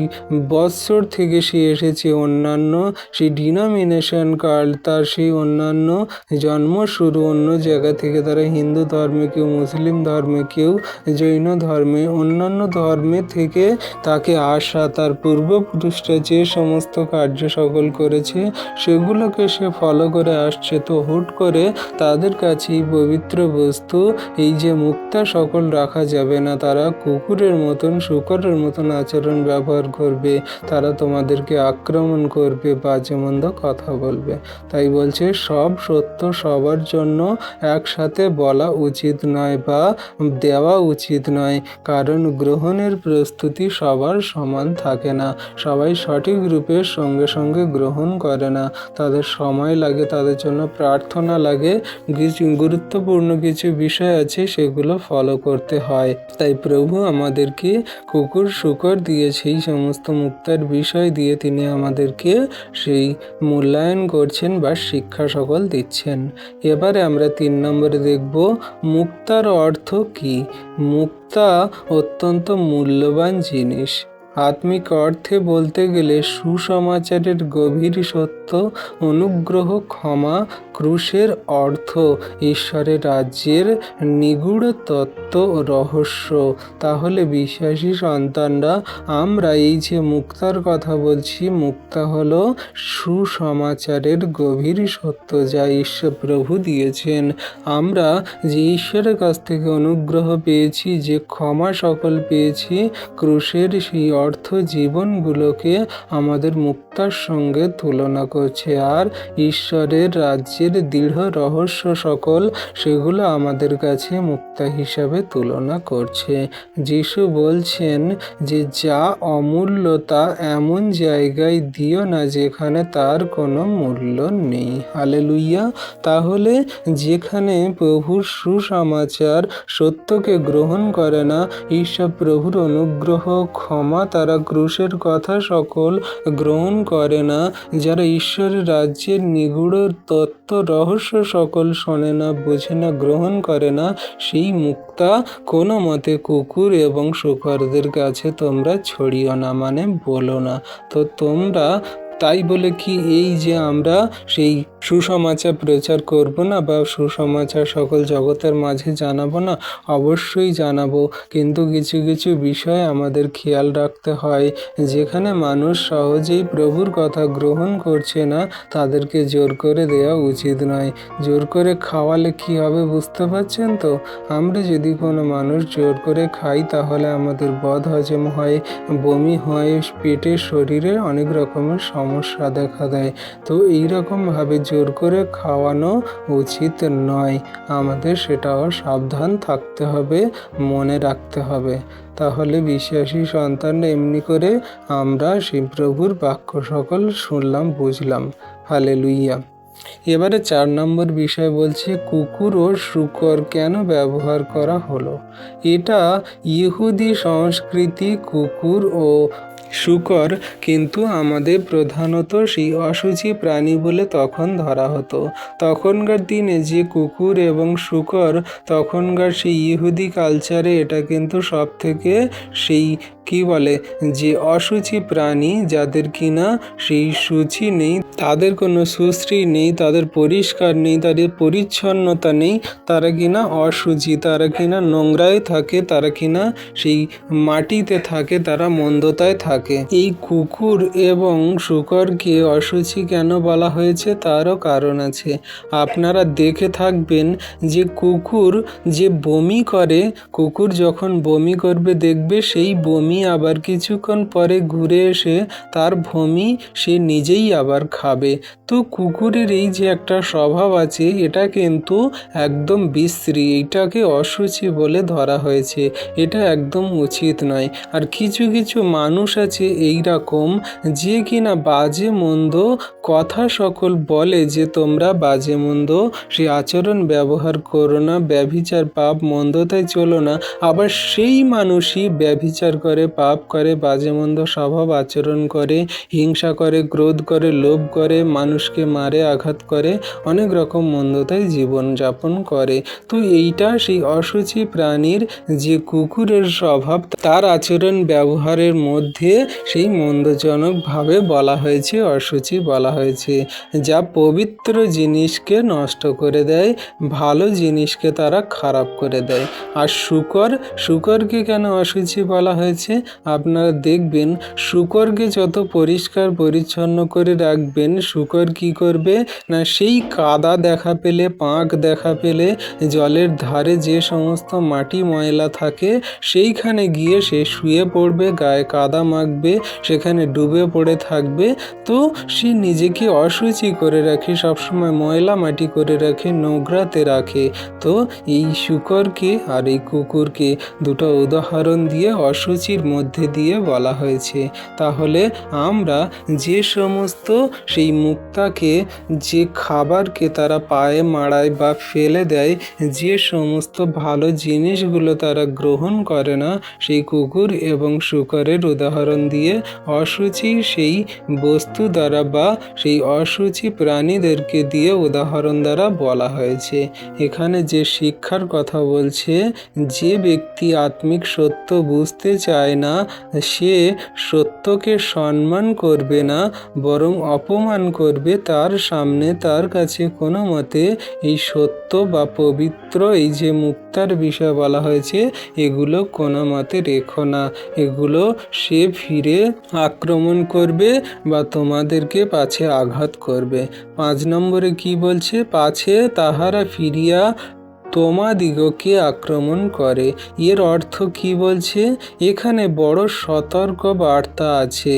বৎসর থেকে সে এসেছে, অন্যান্য সেই ডিনোমিনেশন কার্ড, তার সেই অন্যান্য জন্ম শুরু অন্য জায়গা থেকে, তারা হিন্দু ধর্মে, কেউ মুসলিম ধর্মে, কেউ জৈন ধর্মে, অন্যান্য ধর্মে থেকে তাকে আসা, তার পূর্বপুরুষরা যে সমস্ত কার্য সকল করেছে সেগুলোকে সে ফলো করে আসছে। তো হুট করে তাদের কাছে এই পবিত্র বস্তু, এই যে মুক্তা সকল রাখা যাবে না, তারা কুকুরের মতন শূকরের মতন আচরণ ব্যবহার করবে, তারা তোমাদেরকে আক্রমণ করবে, বাজে মন্দ কথা বলবে। তাই বলছে সব সত্য সবার জন্য একসাথে বলা উচিত নয় বা দেওয়া উচিত নয়, কারণ গ্রহণের প্রস্তুতি সবার সমান থাকে না, সবাই সঠিক রূপে সঙ্গে সঙ্গে গ্রহণ করে না, তাদের সময় লাগে, তাদের জন্য প্রার্থনা লাগে, কিছু গুরুত্বপূর্ণ কিছু বিষয় আছে সেগুলো ফলো করতে হয়। তাই প্রভু আমাদেরকে কুকুর শূকর দিয়ে সেই সমস্ত মুক্তার বিষয় দিয়ে তিনি আমাদেরকে সেই মূল্যায়ন করছেন বা শিক্ষা সকল দিচ্ছেন। এবারে আমরা 3 নম্বরে দেখব মুক্তার অর্থ কি। মুক্তা অত্যন্ত মূল্যবান জিনিস। আত্মিক অর্থে বলতে গেলে সুসমাচারের গভীর সত্য, অনুগ্রহ, ক্ষমা, ক্রুশের অর্থ, ঈশ্বরের রাজ্যের নিগূঢ় তত্ত্ব ও রহস্য। তাহলে বিশ্বাসী সন্তানরা আমরা এই যে মুক্তার কথা বলছি, মুক্তা হলো সুসমাচারের গভীর সত্য যা ঈশ্বর প্রভু দিয়েছেন। আমরা যে ঈশ্বরের কাছ থেকে অনুগ্রহ পেয়েছি, যে ক্ষমা সকল পেয়েছি, ক্রুশের সেই অর্থ জীবনগুলোকে আমাদের মুক্তার সঙ্গে তুলনা করছে, আর ঈশ্বরের রাজ্যের দৃঢ় রহস্য সকল সেগুলো আমাদের কাছে মুক্তা হিসাবে তুলনা করছে। যিশু বলছেন যে যা অমূল্য তা এমন জায়গায় দিও না যেখানে তার কোনো মূল্য নেই। হালেলুইয়া। তাহলে যেখানে প্রভুর সুসমাচার সত্যকে গ্রহণ করে না, ঈশ্বর প্রভুর অনুগ্রহ, ক্ষমা, তারা ক্রুশের কথা সকল গ্রহণ করে না, যারা ঈশ্বরের রাজ্যের নিগূঢ় তত্ত্ব রহস্য সকল শোনে না, বোঝে না, গ্রহণ করে না, সেই মুক্তা কোনো মতে কুকুর এবং শূকরদের কাছে তোমরা ছড়িও না, মানে বলো না। তো তোমরা তাই বলে কি এই যে আমরা সেই সুসমাচার প্রচার করব না বা সুসমাচার সকল জগতের মাঝে জানাবো না? অবশ্যই জানাবো, কিন্তু কিছু কিছু বিষয় আমাদের খেয়াল রাখতে হয়। যেখানে মানুষ সহজেই প্রভুর কথা গ্রহণ করছে না, তাদেরকে জোর করে দেওয়া উচিত নয়। জোর করে খাওয়ালে কি হবে বুঝতে পারছেন তো? আমরা যদি কোনো মানুষ জোর করে খাই তাহলে আমাদের বদ হজম হয়, বমি হয়, পেটে শরীরে অনেক রকমের সমস্যা দেখা দেয়। তো এইরকমভাবে জোর করে খাওয়ানো উচিত নয়, আমাদের সেটাও সাবধান থাকতে হবে, মনে রাখতে হবে। তাহলে বিশ্বাসী সন্তানরা এমনি করে আমরা সেই প্রভুর বাক্য সকল শুনলাম, বুঝলাম। হালেলুইয়া। এবারে 4 নম্বর বিষয় বলছে কুকুর ও শূকর কেন ব্যবহার করা হলো। এটা ইহুদি সংস্কৃতি। কুকুর ও শূকর কিন্তু আমাদের প্রধানত সেই অশুচি প্রাণী বলে তখন ধরা হতো। তখনকার দিনে যে কুকুর এবং শূকর, তখনকার সেই ইহুদি কালচারে এটা কিন্তু সব থেকে সেই কি বলে যে অশুচি প্রাণী, যাদের কিনা সেই সূচি নেই, তাদের কোনো সুশ্রী নেই, তাদের পরিষ্কার নেই, তাদের পরিচ্ছন্নতা নেই, তারা কিনা অশুচি, তারা কিনা নোংরায় থাকে, তারা কিনা সেই মাটিতে থাকে, তারা মন্দতায় থাকে। এই কুকুর এবং শূকরকে অশুচি কেন বলা হয়েছে তারও কারণ আছে। আপনারা দেখে থাকবেন যে কুকুর যে বমি করে, কুকুর যখন বমি করবে দেখবে সেই বমি আবার কিছুক্ষণ পরে ঘুরে এসে তার বমি সে নিজেই আবার খাবে। তো কুকুরের এই যে একটা স্বভাব আছে, এটা কিন্তু একদম বিশ্রী, এটাকে অশুচি বলে ধরা হয়েছে, এটা একদম উচিত নয়। আর কিছু কিছু মানুষ আছে এই রকম যে কিনা বাজে মন্দ কথা সকল বলে যে তোমরা বাজে মন্দ সেই আচরণ ব্যবহার করো না, ব্যভিচার পাপ মন্দতায় চলো না, আবার সেই মানুষই ব্যভিচার করে, পাপ করে, বাজে মন্দ স্বভাব আচরণ করে, হিংসা করে, ক্রোধ করে, লোভ করে, মানুষকে মারে, আঘাত করে, অনেক রকম মন্দতায় জীবন যাপন করে। তো এইটা সেই অশুচি প্রাণীর যে কুকুরের স্বভাব, তার আচরণ ব্যবহারের মধ্যে সেই মন্দজনকভাবে বলা হয়েছে, অশুচি বলা হয়েছে, যা পবিত্র জিনিসকে নষ্ট করে দেয়, ভালো জিনিসকে তারা খারাপ করে দেয়। আর শূকরকে কেন অশুচি বলা হয়েছে? আপনারা দেখবেন শূকরকে যত পরিষ্কার পরিচ্ছন্ন করে রাখবেন, দেখবেন শূকর কি করবে না, সেই কাদা দেখা পেলে, পাঁক দেখা পেলে, জলের ধারে যে সমস্ত মাটি ময়লা থাকে সেইখানে গিয়ে সে শুয়ে পড়বে, গায়ে কাদা মাখবে, সেখানে ডুবে পড়ে থাকবে। তো সে নিজেকে অশুচি করে রাখে, সবসময় ময়লা মাটি করে রাখে, নোংরাতে রাখে। তো এই শূকরকে আর এই কুকুরকে দুটো উদাহরণ দিয়ে অশুচির মধ্যে দিয়ে বলা হয়েছে। তাহলে আমরা যে সমস্ত সেই মুক্তাকে, যে খাবারকে তারা পায়ে মাড়ায় বা ফেলে দেয়, যে সমস্ত ভালো জিনিসগুলো তারা গ্রহণ করে না, সেই কুকুর এবং শূকরের উদাহরণ দিয়ে অশুচি সেই বস্তু দ্বারা বা সেই অশুচি প্রাণীদেরকে দিয়ে উদাহরণ দ্বারা বলা হয়েছে। এখানে যে শিক্ষার কথা বলছে, যে ব্যক্তি আত্মিক সত্য বুঝতে চায় না সে সত্যকে সম্মান করবে না, বরং অপমান করবে। তার সামনে, তার কাছে কোনো মতে এই সত্য বা পবিত্র, এই যে মুক্তার বিষয় বলা হয়েছে, এগুলো কোনো মতে রেখো না। এগুলো সে ফিরে আক্রমণ করবে বা তোমাদেরকে পাছে আঘাত করবে। 5 নম্বরে কি বলছে, পাছে তাহারা ফিরিয়া তোমাদিগকে আক্রমণ করে। এর অর্থ কি বলছে, এখানে বড় সতর্ক বার্তা আছে।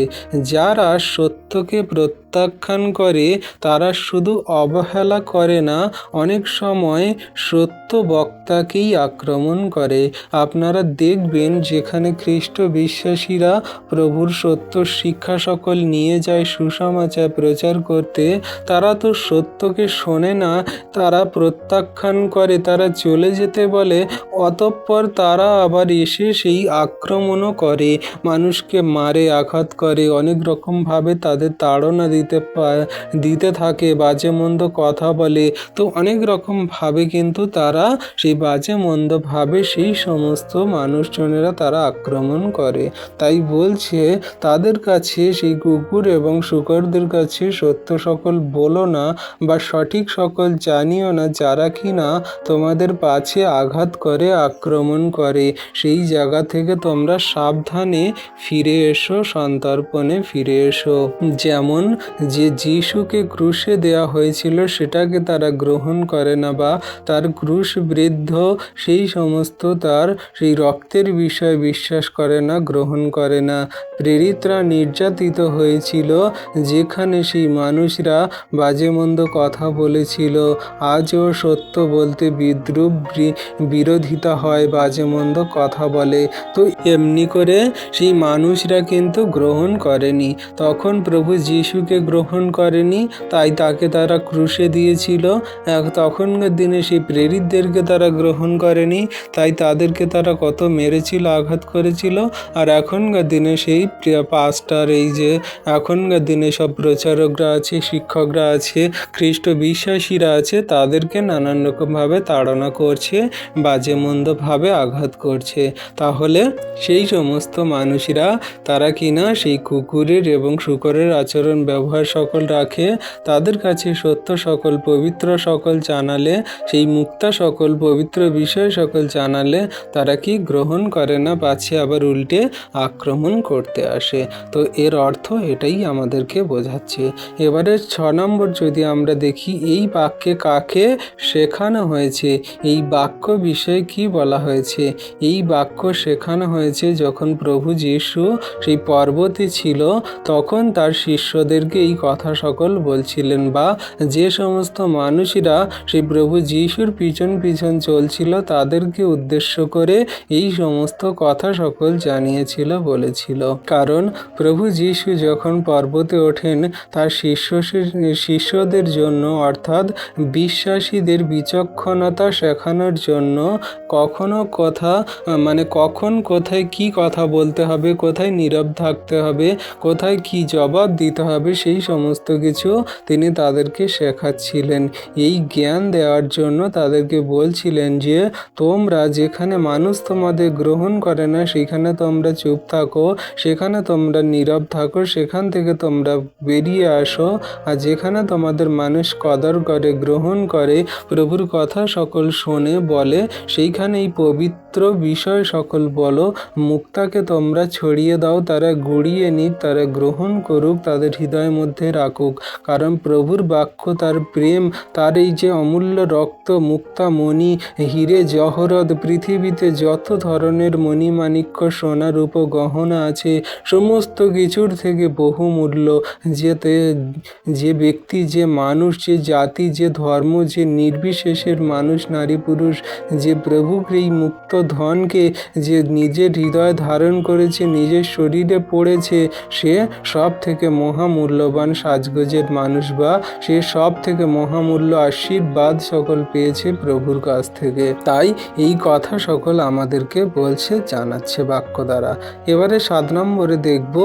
যারা সত্যকে প্রত্যাখ্যান করে তারা শুধু অবহেলা করে না, অনেক সময় সত্য বক্তাকেই আক্রমণ করে। আপনারা দেখবেন যেখানে খ্রিস্ট বিশ্বাসীরা প্রভুর সত্য শিক্ষা সকল নিয়ে যায় সুসমাচার প্রচার করতে, তারা তো সত্যকে শোনে না, তারা প্রত্যাখ্যান করে, তারা চলে যেতে বলে। অতঃপর তারা আবার এসে সেই আক্রমণও করে, মানুষকে মারে, আঘাত করে, অনেক রকমভাবে তাদের তাড়না দিতে থাকে, বাজে মন্দ কথা বলে। তো অনেক রকমভাবে কিন্তু তারা সেই বাজে মন্দভাবে সেই সমস্ত মানুষজনেরা তারা আক্রমণ করে। তাই বলছে তাদের কাছে, সেই কুকুর এবং শূকরদের কাছে সত্য সকল বলো না বা সঠিক সকল জানিও না, যারা কিনা তোমাদের পাছে আঘাত করে, আক্রমণ করে। সেই জায়গা থেকে তোমরা সাবধানে ফিরে এসো, সন্তর্পণে ফিরে এসো। যেমন যে যিশুকে ক্রুশে দেওয়া হয়েছিল সেটাকে তারা গ্রহণ করে না বা তার ক্রুশ বৃদ্ধ সেই সমস্ত তার সেই রক্তের বিষয়ে বিশ্বাস করে না, গ্রহণ করে না। প্রেরিতরা নির্যাতিত হয়েছিল, যেখানে সেই মানুষরা বাজে মন্দ কথা বলেছিল। আজও সত্য বলতে বিদ্রুপ, বিরোধিতা হয়, বাজে মন্দ কথা বলে। তো এমনি করে সেই মানুষরা কিন্তু গ্রহণ করেনি, তখন প্রভু যিশুকে গ্রহণ করেনি, তাই তাকে তারা ক্রুশে দিয়েছিল। তখনকার দিনে সেই প্রেরিতদেরকে তারা গ্রহণ করেনি, তাই তাদেরকে তারা কত মেরেছিল, আঘাত করেছিল। আর এখনকার দিনে সেই পাস্টার, এই যে এখনকার দিনে সব প্রচারকরা আছে, শিক্ষকরা আছে, খ্রিস্ট বিশ্বাসীরা আছে, তাদেরকে নানান রকমভাবে তাড়না করছে, বাজে মন্দভাবে আঘাত করছে। তাহলে সেই সমস্ত মানুষরা তারা কিনা সেই কুকুরের এবং শূকরের আচরণ ব্যবহার সকল রাখে, তাদের কাছে সত্য সকল, পবিত্র সকল জানালে, সেই মুক্তা সকল, পবিত্র বিষয় সকল জানালে তারা কি গ্রহণ করে না, পাছে আবার উল্টে আক্রমণ করতে আসে। তো এর অর্থ এটাই আমাদেরকে বোঝাচ্ছে। এবারে 6 নম্বর যদি আমরা দেখি, এই বাক্যে কাকে শেখানো হয়েছে, এই বাক্য বিষয়ে কি বলা হয়েছে। এই বাক্য শেখানো হয়েছে যখন প্রভু যিশু সেই পর্বতে ছিল, তখন তার শিষ্যদেরকে এই কথা সকল বলছিলেন, বা যে সমস্ত মানুষেরা সেই প্রভু যিশুর পিছন পিছন চলছিল তাদেরকে উদ্দেশ্য করে এই সমস্ত কথা সকল জানিয়েছিল, বলেছিল। কারণ প্রভু যিশু যখন পর্বতে ওঠেন তার শিষ্যদের জন্য, অর্থাৎ বিশ্বাসীদের বিচক্ষণতা শেখানোর জন্য, কখনো কথা কখন কোথায় কি কথা বলতে হবে, কোথায় নীরব থাকতে হবে, কোথায় কি জবাব দিতে হবে, সেই সমস্ত কিছু তিনি তাদেরকে শেখাচ্ছিলেন। এই জ্ঞান দেওয়ার জন্য তাদেরকে বলছিলেন যে তোমরা যেখানে মানুষ তোমাদের গ্রহণ করে না সেখানে তোমরা চুপ থাকো, সেখানে তোমরা নীরব থাকো, সেখান থেকে তোমরা বেরিয়ে আসো। আর যেখানে তোমাদের মানুষ কদর করে, গ্রহণ করে, প্রভুর কথা সকল শোনে, বলে, সেইখানে এই পবিত্র বিষয় সকল বলো, মুক্তাকে তোমরা ছড়িয়ে দাও, তারা গুড়িয়ে নিক, তারা গ্রহণ করুক, তাদের হৃদয় মধ্যে রাখুক, কারণ প্রভুর বাক্য, তার প্রেম, তার এই যে অমূল্য রক্ত, মুক্তা মণি, হিরে জহরত, পৃথিবীতে যত ধরনের মণিমাণিক্য, সোনা রূপ গহনা আছে, সমস্ত কিছুর থেকে বহুমূল্য, যে ব্যক্তি, যে মানুষ, যে জাতি, যে ধর্ম, যে নির্বিশেষের মানুষ, নারী পুরুষ, যে প্রভুর এই মুক্ত ধনকে যে নিজের হৃদয়ে ধারণ করেছে, নিজের শরীরে পড়েছে, সে সব থেকে মহামূল্যবান সাজগোজের মানুষ, বা সে সব থেকে মহামূল্য আশীর্বাদ সকল পেয়েছে প্রভুর কাছ থেকে। তাই এই কথা সকল আমাদেরকে বলছে, জানাচ্ছে বাক্য দ্বারা। এবারে 7 নম্বরে দেখব,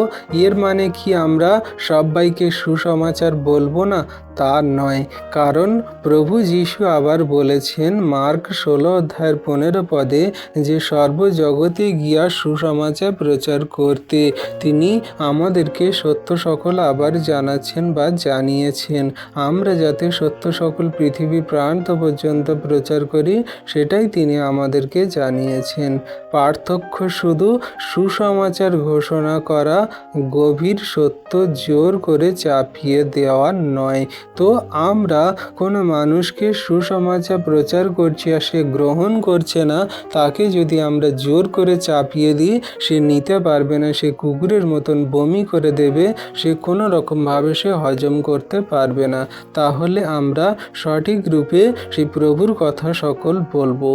এর মানে কি আমরা সবাইকে সুসমাচার বলবো না? তা নয়, কারণ প্রভু যীশু আবার বলেছেন মার্ক 16:15 যে সর্বজগতে গিয়া সুসমাচার প্রচার করতে। তিনি আমাদেরকে সত্য সকল আবার জানাচ্ছেন বা জানিয়েছেন। আমরা যাতে সত্য সকল পৃথিবী প্রান্ত পর্যন্ত প্রচার করি, সেটাই তিনি আমাদেরকে জানিয়েছেন। পার্থক্য শুধু সুসমাচার ঘোষণা করা, গভীর সত্য জোর করে চাপিয়ে দেওয়া নয়। তো আমরা কোনো মানুষকে সুসমাচার প্রচার করছি আর সে গ্রহণ করছে না, তাকে যদি আমরা জোর করে চাপিয়ে দিই, সে নিতে পারবে না, সে কুকুরের মতন বমি করে দেবে, সে কোনো রকমভাবে সে হজম করতে পারবে না। তাহলে আমরা সঠিক রূপে সেই প্রভুর কথা সকল বলবো।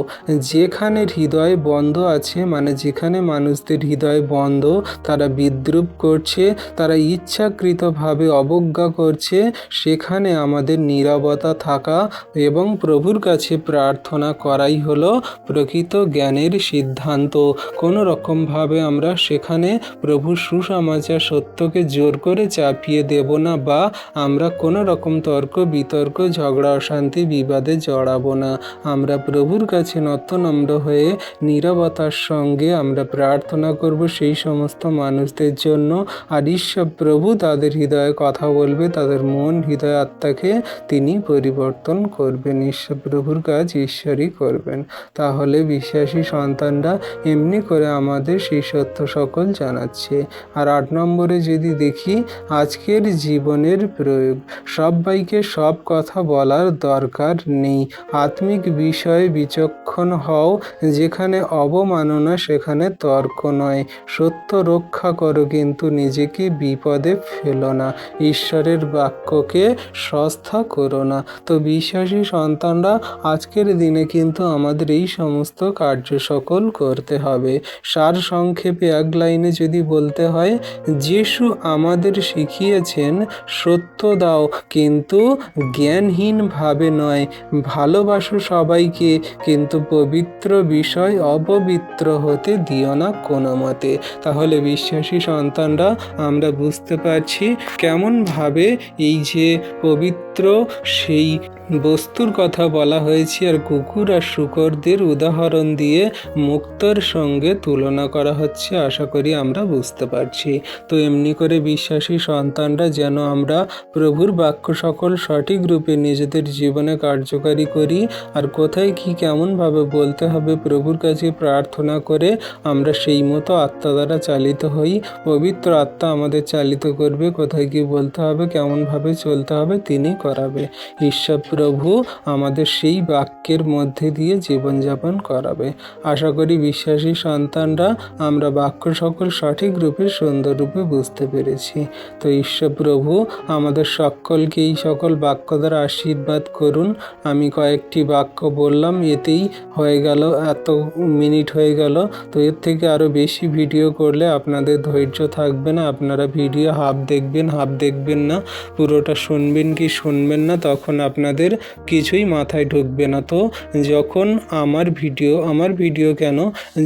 যেখানে হৃদয় বন্ধ আছে, মানে যেখানে মানুষদের হৃদয় বন্ধ, তারা বিদ্রূপ করছে, তারা ইচ্ছাকৃতভাবে অবজ্ঞা করছে, সেখানে আমাদের নীরবতা থাকা এবং প্রভুর কাছে প্রার্থনা করাই হলো প্রকৃত জ্ঞানের সিদ্ধান্ত। কোনো রকমভাবে আমরা সেখানে প্রভুর সুসমাচার সত্যকে জোর করে চাপিয়ে দেব না, বা আমরা কোনো রকম তর্ক বিতর্ক, ঝগড়া অশান্তি বিবাদে জড়াবো না। আমরা প্রভুর কাছে নতনম্র হয়ে নীরবতার সঙ্গে আমরা প্রার্থনা করব সেই সমস্ত মানুষদের জন্য। আর ঈশ্বর প্রভু তাদের হৃদয়ে কথা বলবে, তাদের মন, হৃদয়, আত্মাকে তিনি পরিবর্তন করবেন। ঈশ্বর প্রভুর কাজ ঈশ্বরই করবেন। তাহলে বিশ্বাসী সন্তানরা এমনি করে আমাদের সেই সত্য সকল জানাচ্ছে। আর 8 নম্বরে যদি দেখি, আজকের জীবনের প্রয়োগ। সবাইকে সব কথা বলার দরকার নেই। আত্মিক বিষয়ে বিচক্ষণ হও, যেখানে অবমাননা সেখানে তর্ক নয়। সত্য রক্ষা করো, কিন্তু নিজেকে বিপদে ফেলো না। ঈশ্বরের বাক্যকে সস্তা করো না। তো বিশ্বাসী সন্তানরা, আজকের দিনে কিন্তু আমাদের এই সমস্ত কার্য সকল করতে হবে। সার সংক্ষেপে এক লাইনে যদি বলতে হয়, যিশু আমাদের শিখিয়েছেন সত্য দাও, কিন্তু জ্ঞানহীনভাবে নয়। ভালোবাসো সবাইকে, কিন্তু পবিত্র বিষয় অপবিত্র হতে দিও না কোনো মতে। তাহলে বিশ্বাসী সন্তানরা, আমরা বুঝতে পারছি কেমনভাবে এই যে পবিত্র সেই বস্তুর কথা বলা হয়েছে, আর কুকুর আর শূকরদের উদাহরণ দিয়ে মুক্তর সঙ্গে তুলনা করা হচ্ছে। আশা করি আমরা বুঝতে পারছি। তো এমনি করে বিশ্বাসী সন্তানরা যেন আমরা প্রভুর বাক্য সকল সঠিক রূপে নিজেদের জীবনে কার্যকারী করি, আর কোথায় কি কেমনভাবে বলতে হবে প্রভুর কাছে প্রার্থনা করে আমরা সেই মতো আত্মা দ্বারা চালিত হই। পবিত্র আত্মা আমাদের চালিত করবে, কোথায় কি বলতে হবে, কেমনভাবে চলতে হবে তিনি করাবে। ঈশ্বর প্রভু আমাদের সেই বাক্যের মধ্যে দিয়ে জীবনযাপন করাবে। আশা করি বিশ্বাসী সন্তানরা আমরা বাক্য সকল সঠিক রূপে সুন্দর রূপে বুঝতে পেরেছি। তো ঈশ্বর প্রভু আমাদের সকলকে এই সকল বাক্য দ্বারা আশীর্বাদ করুন। আমি কয়েকটি বাক্য বললাম, এতেই হয়ে গেল, এত মিনিট হয়ে গেল। তো এর থেকে আরও বেশি ভিডিও করলে আপনাদের ধৈর্য থাকবে না। আপনারা ভিডিও হাফ দেখবেন না, পুরোটা শুনবেন কি শুনবেন না, তখন আপনাদের কিছুই মাথায় ঢুকবে না। তো যখন আমার ভিডিও কেন,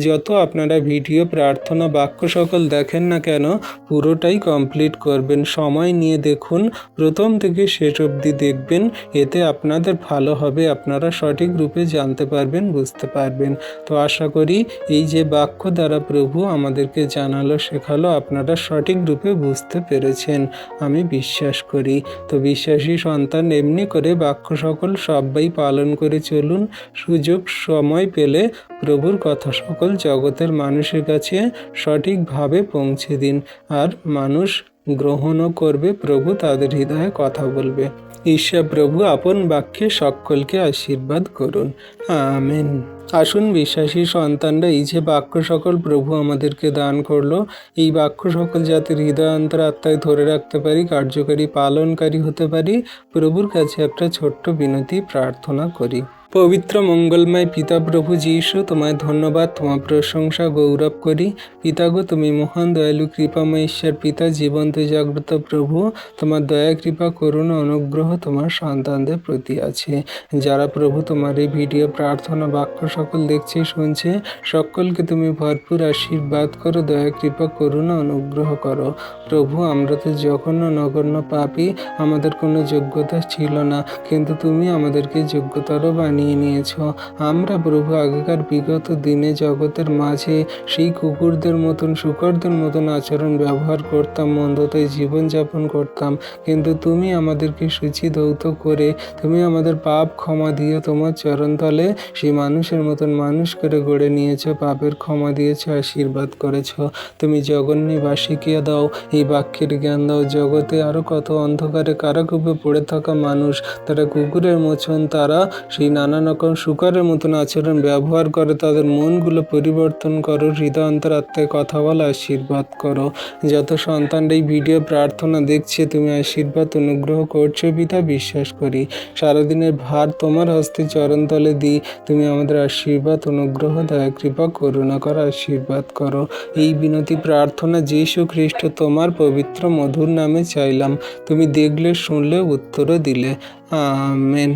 যত আপনারা ভিডিও প্রার্থনা বাক্য সকল দেখেন না কেন, পুরোটাই কমপ্লিট করবেন। সময় নিয়ে দেখুন, প্রথম থেকে শেষ অবধি দেখবেন, এতে আপনাদের ভালো হবে। আপনারা সঠিক রূপে জানতে পারবেন, বুঝতে পারবেন। তো আশা করি এই যে বাক্য দ্বারা প্রভু আমাদেরকে জানালো, শেখালো, আপনারা সঠিক রূপে বুঝতে পেরেছেন, আমি বিশ্বাস করি। তো বিশ্বাসী সন্তান এমনি করে বাক্য সকল সবাই পালন করে চলুন। সুযোগ সময় পেলে প্রভুর কথা সকল জগতের মানুষের কাছে সঠিকভাবে পৌঁছে দিন, আর মানুষ গ্রহণও করবে, প্রভু তাদের হৃদয়ে কথা বলবে। ঈশ্বর প্রভু আপন বাক্যে সকলকে আশীর্বাদ করুন। আমেন। আসুন বিশ্বাসী সন্তানরা, এই যে বাক্য সকল প্রভু আমাদেরকে দান করলো, এই বাক্য সকল যাতে হৃদয় অন্তরাত্মায় ধরে রাখতে পারি, কার্যকারী পালনকারী হতে পারি, প্রভুর কাছে একটা ছোট্ট বিনতি প্রার্থনা করি। পবিত্র মঙ্গলময় পিতা প্রভু যীশু, তোমায় ধন্যবাদ, তোমার প্রশংসা গৌরব করি। পিতাগো, তুমি মহান দয়ালু কৃপাময় ঈশ্বর পিতা, জীবন্ত জাগ্রত প্রভু, তোমার দয়া কৃপা করুণা অনুগ্রহ তোমার সন্তানদের প্রতি আছে। যারা প্রভু তোমার এই ভিডিও প্রার্থনা বাক্য সকল দেখছে শুনছে, সকলকে তুমি ভরপুর আশীর্বাদ করো, দয়া কৃপা করুণা অনুগ্রহ করো। প্রভু, আমরা তো জঘন্য নগণ্য পাপী, আমাদের কোনো যোগ্যতা ছিল না, কিন্তু তুমি আমাদেরকে যোগ্যতর বানিয়ে নিয়েছ। আমরা প্রভু আগেকার বিগত দিনে জগতের মাঝে সেই কুকুরদের মতন, শূকরদের মতন আচরণ ব্যবহার করতাম, মন্দতায় জীবনযাপন করতাম, কিন্তু তুমি আমাদেরকে সূচি ধৌত করে তুমি আমাদের পাপ ক্ষমা দিয়ে তোমার চরণতলে সেই মানুষের মতন মানুষ করে গড়ে নিয়েছ, পাপের ক্ষমা দিয়েছ, আশীর্বাদ করেছ। তুমি জগন্নিবাসীকে দাও এই বাক্যের জ্ঞান দাও। জগতে আরও কত অন্ধকারে কারাকূপে পড়ে থাকা মানুষ, তারা কুকুরের মতন, তারা সেই নানান রকম শূকরের মতন আচরণ ব্যবহার করে, তাদের মনগুলো পরিবর্তন করো, হৃদয় অন্তরাত্মায় কথা বলা আশীর্বাদ করো। যত সন্তানরা এই ভিডিও প্রার্থনা দেখছে, তুমি আশীর্বাদ অনুগ্রহ করছো পিতা, বিশ্বাস করি। সারাদিনের ভার তোমার হস্তে চরণতলে দিই, তুমি আমাদের আশীর্বাদ অনুগ্রহ দয়া কৃপা করুণা করো, আশীর্বাদ করো। এই বিনতি প্রার্থনা যীশু খ্রিস্ট তোমার পবিত্র মধুর নামে চাইলাম। তুমি দেখলে, শুনলে, উত্তরও দিলে। আমেন।